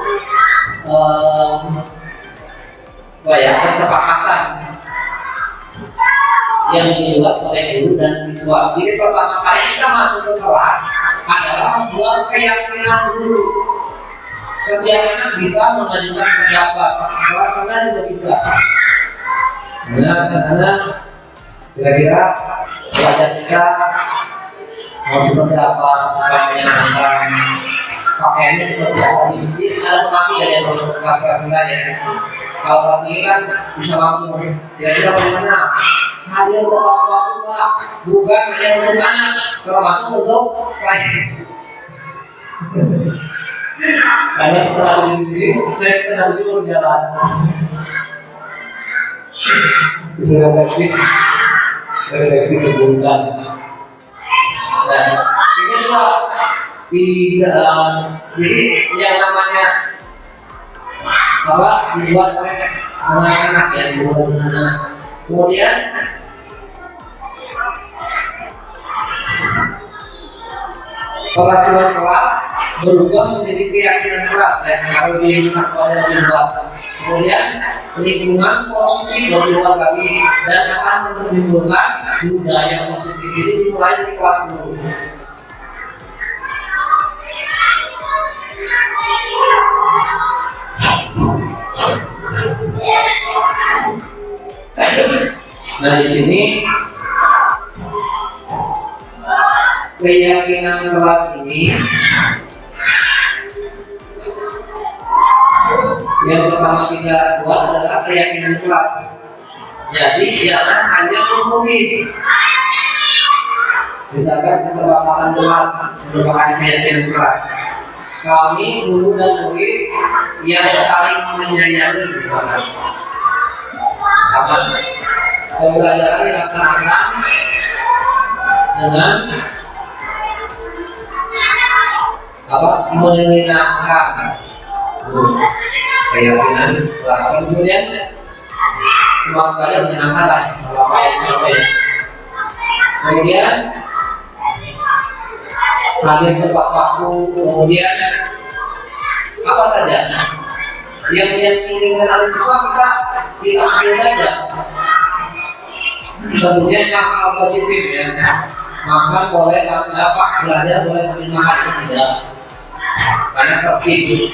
A: kesepakatan yang dibuat oleh guru dan siswa. Jadi pertama kali kita masuk ke kelas adalah buat keyakinan dulu. Setiap anak bisa mengajukan pendapat, kelas mana juga bisa. Karena kira-kira pelajar kita mau seperti apa supaya menyenangkan, pakaiannya seperti apa. Jadi ada pemakai dari yang kelas-kelas rendah ya. Kalau kelas ini kan bisa langsung kira-kira bagaimana hadir tepat waktu Pak, bukan hanya untuk anak, termasuk untuk saya. Karena setelah di sini saya sedang juga berjalan. Itu refleksi keburukan. Nah, ini juga jadi yang namanya dibuat oleh anak-anak ya, dibuat dengan anak. Kemudian peraturan kelas berubah menjadi keyakinan kelas ya, kalau di sekolah lebih luas. Kemudian lingkungan positif lebih luas lagi dan akan menimbulkan budaya positif. Jadi dimulai dari kelas dulu. Nah di sini keyakinan kelas ini yang pertama kita buat adalah keyakinan kelas. Jadi jangan hanya ngomongin. Misalkan kesepakatan kelas merupakan keyakinan kelas. Kami guru dan murid yang saling menyayangi misalkan. Pembelajaran dilaksanakan dengan menyenangkan. Keyakinan kelas. Kemudian semangat kalian menyenangkan lah apa yang disampaikan. Kemudian hadir tepat waktu. Kemudian apa saja yang diinginkan oleh siswa kita ambil saja. Tentunya yang hal positif ya. Makan boleh sambil belajar boleh sambil makan, itu tidak. Karena tertib.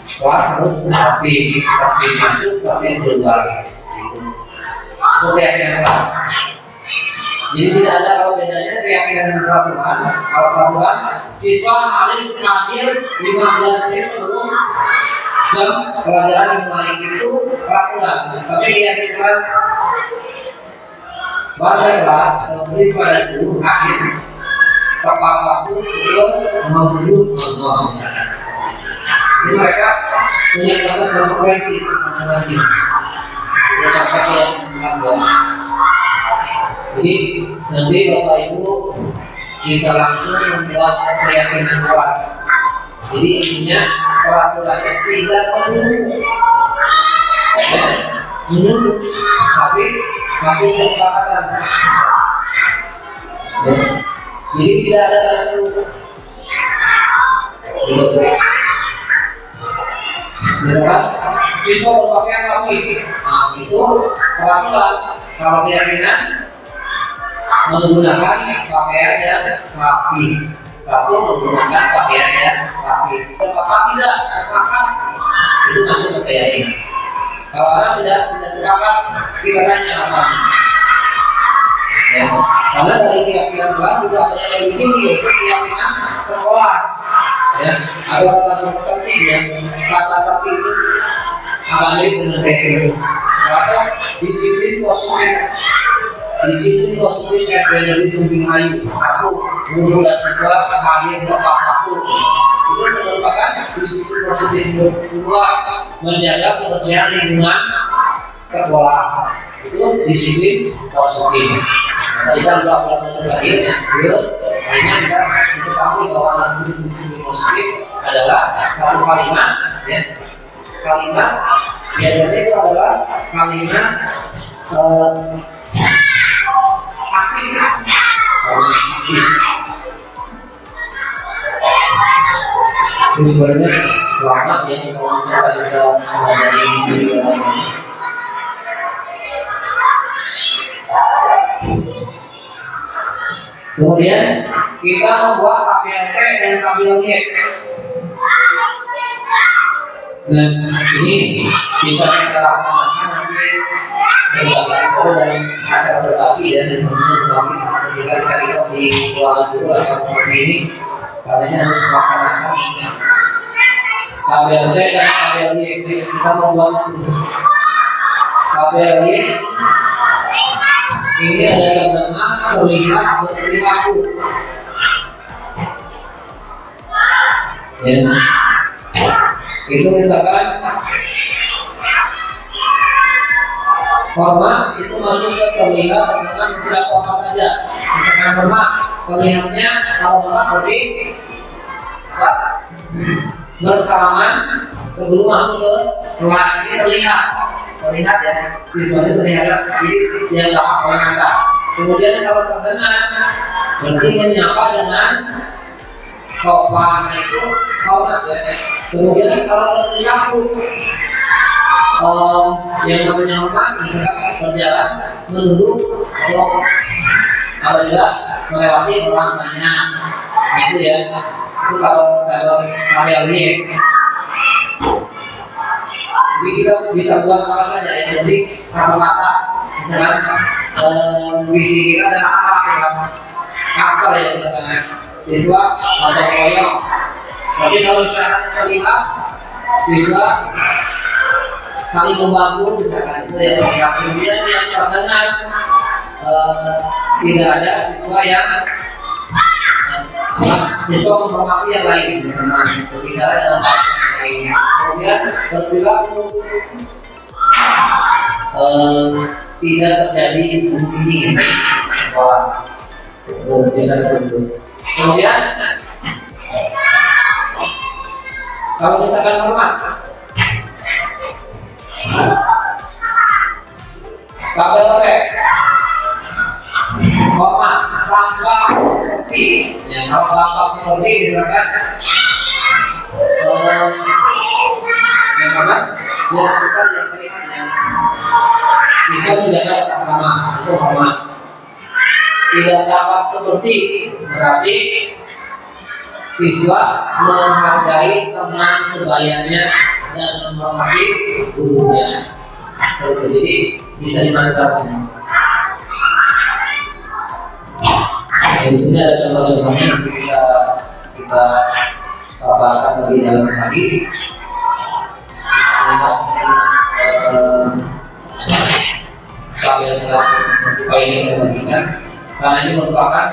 A: Kelas harus tertib masuk, tertib keluar. Oke, kelas. Jadi tidak ada kalau bedanya keyakinan dengan peraturan. Kalau peraturan, siswa harus hadir 15 menit sebelum jam pelajaran dimulai, itu peraturan. Tapi keyakinan kelas, warga kelas atau siswa dan guru hadir tepat waktu pukul 07.00 misalkan. Jadi mereka punya konsekuensi masing-masing. Ya contoh yang jelas ya. Jadi nanti Bapak Ibu bisa langsung membuat keyakinan kelas. Jadi intinya peraturannya tidak menurut, tapi masih kesepakatan. Jadi tidak ada tanda seru. Misalkan siswa berpakaian rapi, nah itu peraturan. Kalau keyakinan menggunakan pakaian yang rapi, satu menggunakan pakaian yang rapi. Sepakat tidak? Sepakat, itu masuk ke keyakinan. Kalau orang tidak sepakat, kita tanya alasan. Ya, karena dari keyakinan kelas juga ada yang lebih tinggi, yaitu keyakinan sekolah. Ya, ada kata tertib ya, kata tertib itu agak mirip dengan keyakinan. Atau disiplin positif. Disiplin positif dari Sumping Ayu. Satu, guru dan siswa hadir tepat waktu. Itu merupakan disiplin positif. Kedua, menjaga kebersihan lingkungan sekolah. Itu disiplin positif. Tadi kan sudah belajar terakhir yang belum. Akhirnya kita mengetahui bahwa disiplin positif adalah satu kalimat, ya. Kalimat biasanya itu adalah kalimat Itu sebenarnya lama ya kalau misalkan kita mengajari video lainnya. Kemudian kita membuat tabel T dan tabel Y. Nah, ini bisa kita laksanakan nanti berbagi saja dalam acara berbagi ya, dan maksudnya berbagi ketika kita lihat di ruangan guru atau seperti ini, kalian harus melaksanakan tabel T dan tabel Y. Kita membuat tabel Y ini ada gambaran terlihat berperilaku. Ya. Itu misalkan format itu masuk ke terlihat dengan perilaku apa saja. Misalkan format terlihatnya kalau format berarti apa? Bersalaman sebelum masuk ke kelas ini terlihat ya, siswanya terlihat jadi dia nggak oleh mata. Kemudian kalau terdengar berarti menyapa dengan sopan, itu hormat ya. Kemudian kalau berperilaku yang namanya hormat misalkan berjalan menunduk atau apabila melewati orang banyak, itu ya. Itu kalau tabelnya. Jadi kita bisa buat apa saja, yang penting sama mata. Misalkan visi kita adalah apa, karakter ya, misalkan siswa atau koyok. Jadi kalau misalkan terlihat siswa saling membantu, misalkan itu ya terlihat. Kemudian yang terdengar tidak ada siswa yang menghormati yang lain, berbicara dalam hal yang lain. Kemudian berperilaku tidak terjadi bullying di sekolah, bisa seperti itu. Kemudian kalau misalkan hormat, tabel P hormat tampak seperti ya, kalau tampak seperti misalkan yang hormat dia sebutkan yang terlihat yang siswa menjaga tata krama, itu hormat. Tidak dapat seperti berarti siswa menghargai teman sebayanya dan menghormati gurunya. Jadi bisa dimanfaatkan. Di sini ada contoh-contohnya, nanti bisa kita paparkan lebih dalam lagi. Tabel upaya yang saya berikan, karena ini merupakan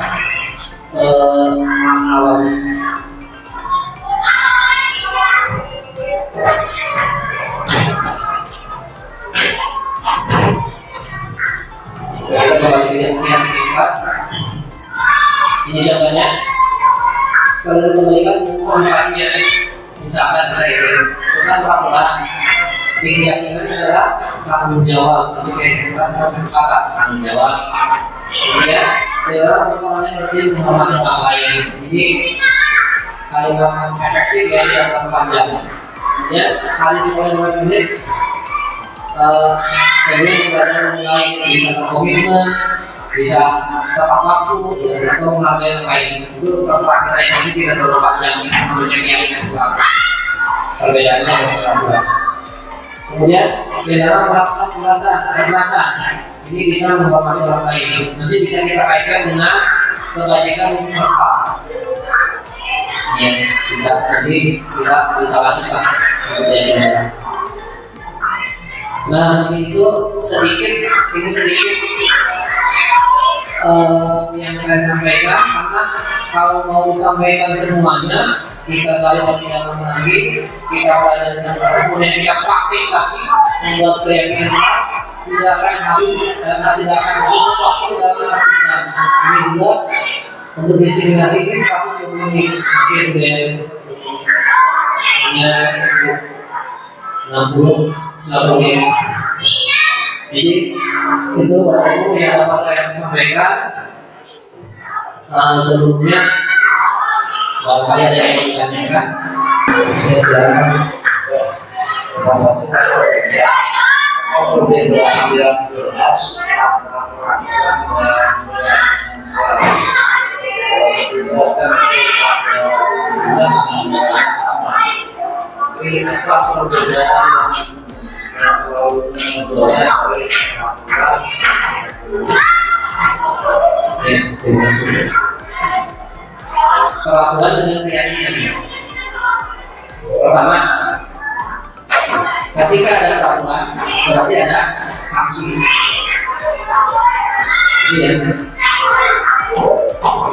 A: awal. Kita kembali ke kelas. Ini contohnya, selalu memberikan pemerhatian. Misalkan kita ini bukan peraturan, keyakinan adalah tanggung jawab. Ketika kita selesai kata tanggung jawab, kemudian adalah peraturannya berarti menghormati orang lain. Jadi kalimat efektif ya yang panjang. Ya, hari 10 menit. Jadi kita mulai bisa berkomitmen, bisa tepat waktu, atau menghargai yang lain. Itu terserah kita yang ini tidak terlalu panjang, banyak yang kelas. Perbedaannya yang kedua. Kemudian di dalam melakukan kekerasan, ini bisa menghormati orang lain. Nanti bisa kita kaitkan dengan kebajikan masalah. Ya, bisa nanti bisa lakukan kebajikan keras. Nah, itu sedikit yang saya sampaikan, karena kalau mau sampaikan semuanya kita balik lebih dalam lagi, kita belajar sama, kemudian kita praktik lagi, membuat keyakinan tidak akan habis dan tidak akan cukup waktu dalam 1 jam. Ini juga untuk disimulasi ini 120 menit, mungkin itu ya, hanya 60 menit. Jadi itu Bapak Ibu yang dapat saya sampaikan. Sebelumnya barangkali ada yang mau ditanyakan. Ya silakan. Terima kasih. Perlakuan dengan keyakinan. Pertama, ketika ada perlakuan berarti ada sanksi. Iya.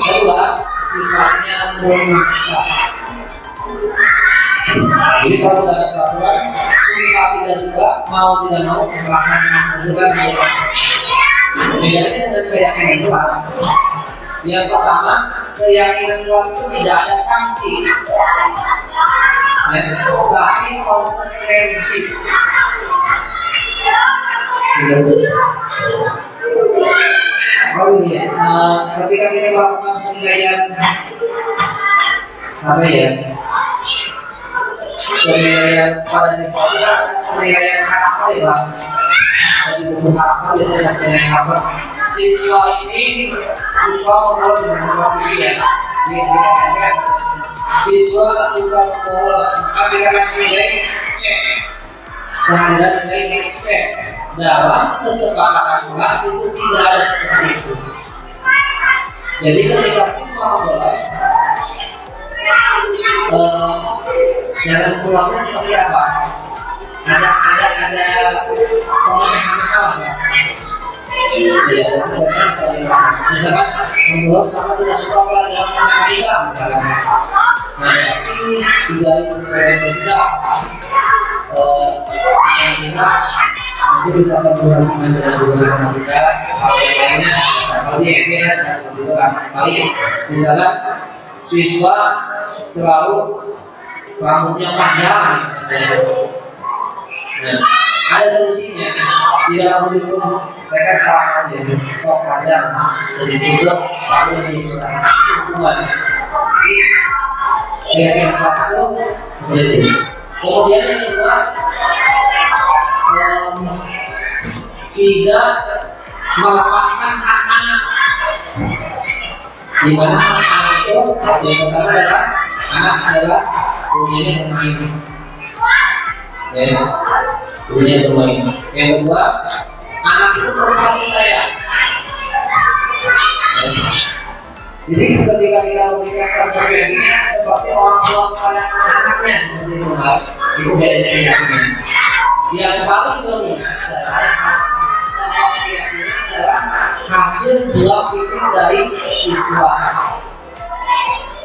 A: Kedua, sifatnya memaksa. Jadi kalau sudah ada peraturan, suka tidak suka, mau tidak mau, melaksanakan juga. Bedanya dengan keyakinan kelas. Yang pertama, keyakinan kelas itu tidak ada sanksi, tapi konsekuensi. Oh iya, ketika kita melakukan penilaian apa ya? Penilaian pada sesuatu kan penilaian karakter ya Pak. Di buku karakter biasanya penilaian karakter. Siswa ini suka membolos di kelas tinggi ya. Di SMP siswa suka membolos, ketika kasih nilai cek, kemudian nilai cek. Dalam kesepakatan kelas itu tidak ada seperti itu. Jadi ketika siswa membolos, jalan keluarnya seperti apa? Ada pemecahan masalah nggak? Ya, misalkan membolos karena tidak suka pelajaran matematika misalkan. Nah, ini tidak sudah kita nanti bisa konsultasikan dengan guru matematika. Kalau yang lainnya, kalau di SD kan seperti itu kan. Paling misalkan siswa selalu rambutnya panjang misalnya. Nah, ada solusinya. Tidak perlu dihukum. Saya kan salah aja. Sok panjang, jadi cukup lalu hukuman. Yang kelas itu seperti itu. Kemudian yang kedua, tidak melepaskan hak anak. Di mana hak anak itu yang pertama adalah anak adalah dunianya bermain. Ya, dunia bermain. Yang kedua, anak itu perlu kasih sayang. Ya. Jadi ketika kita memberikan konsekuensinya seperti orang tua pada anaknya seperti itu hal, itu bedanya keyakinan. Yang paling dominan adalah keyakinan adalah hasil buah pikir dari siswa.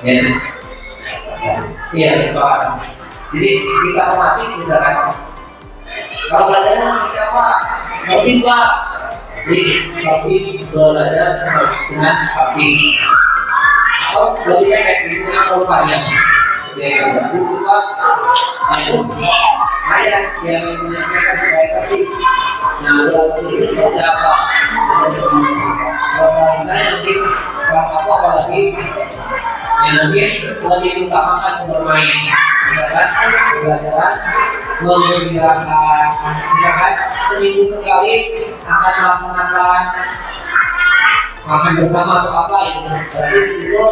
A: Ya, iya kesepakatan. Jadi kita amati misalkan kalau pelajaran seperti apa, motif Pak. Jadi motif belajar dengan motif atau lebih pendek dengan terlalu panjang. Jadi siswa, nah itu saya yang menyampaikan supaya tertib. Nah lalu ini seperti apa? Kalau kelas kita yang mungkin kelas 1 apalagi yang mungkin lebih utamakan bermain. Misalkan pelajaran menggembirakan, misalkan seminggu sekali akan melaksanakan makan bersama atau apa itu. Berarti di situ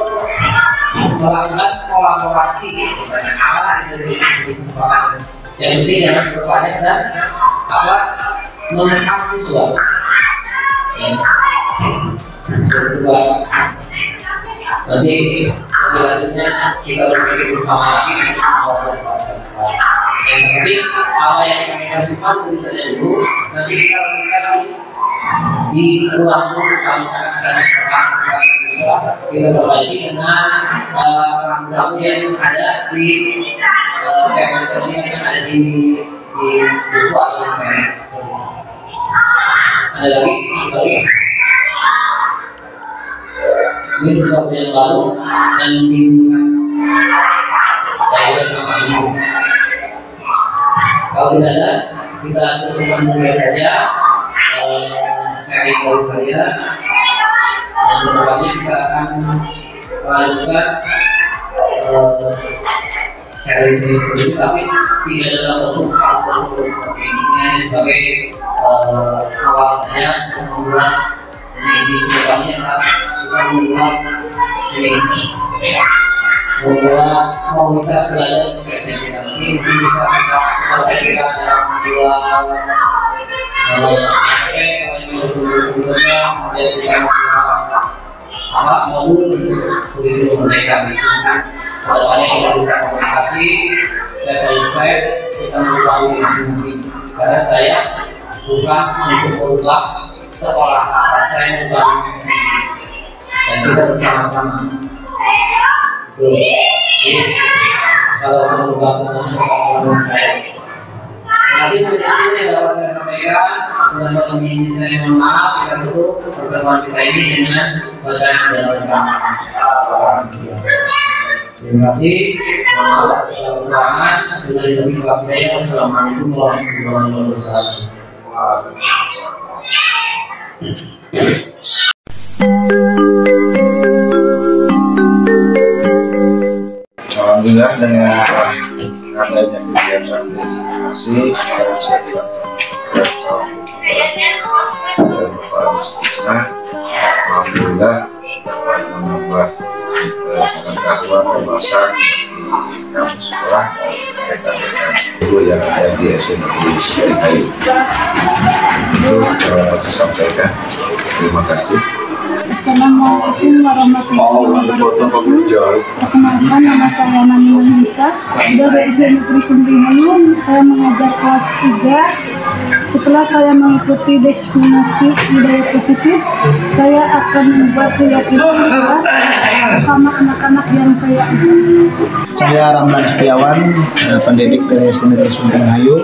A: melakukan kolaborasi, misalnya apa itu di kesempatan. Yang penting jangan berbanyak dan apa menekan siswa. Kedua, nanti lanjutnya kita berpikir bersama lagi untuk membawa kesempatan kelas. Yang penting apa yang disampaikan siswa itu bisa jadi dulu. Nanti kita lakukan di ruang guru. Kalau misalkan kita kesempatan siswa, kita perbaiki dengan rambu-rambu yang ada di tema-tema yang ada di buku atau materi seperti itu. Ada lagi seperti ini sesuatu yang baru dan membingungkan. Saya juga sama ibu. Kalau tidak ada, kita cukupkan sekian saja. Saya dari saya. Dan kedepannya kita akan melanjutkan saya di sini seperti itu, tapi tidak dalam bentuk harus berbentuk seperti ini. Ini hanya sebagai awal saja untuk membuat ini kedepannya kita membuat komunitas belajar SMP. Ini mungkin bisa kita berikan dalam membuat kemudian kita membuat modul kurikulum mereka. Kedepannya kita bisa komunikasi step by step, kita mengetahui masing-masing. Karena saya bukan untuk merubah sekolah, saya mengubah masing-masing dan kita bersama-sama. Itu. Kalau merubah semuanya pengalaman saya. Terima kasih untuk ini yang dapat saya sampaikan. Mudah-mudahan ini saya mohon maaf jika tutup pertemuan kita ini dengan bacaan dan bersama-sama. Terima kasih. Mohon maaf atas kekurangan. Dengan demi waktunya. Wassalamualaikum warahmatullahi wabarakatuh.
C: Alhamdulillah dengan adanya kegiatan destinasi yang sudah dilaksanakan oleh Bapak Disna, alhamdulillah dapat menambah pengetahuan wawasan di kampus sekolah berkaitan dengan guru yang ada di SMP Srihayu. Itu saya sampaikan. Terima kasih.
D: Assalamualaikum warahmatullahi wabarakatuh. Perkenalkan, nama saya Nani Nisa dari SD Negeri Srihayu. Saya mengajar kelas 3. Setelah saya mengikuti destinasi budaya positif, saya akan membuat kegiatan kelas bersama anak-anak yang saya ajar.
E: Saya Ramlan Setiawan, pendidik dari SD Negeri Srihayu.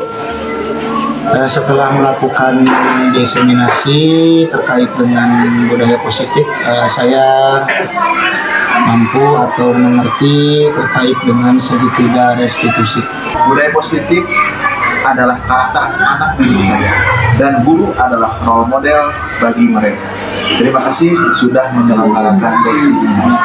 E: Setelah melakukan diseminasi terkait dengan budaya positif, saya mampu atau mengerti terkait dengan segitiga restitusi.
F: Budaya positif adalah karakter anak didik saya, dan guru adalah role model bagi mereka. Terima kasih sudah menyelenggarakan diseminasi.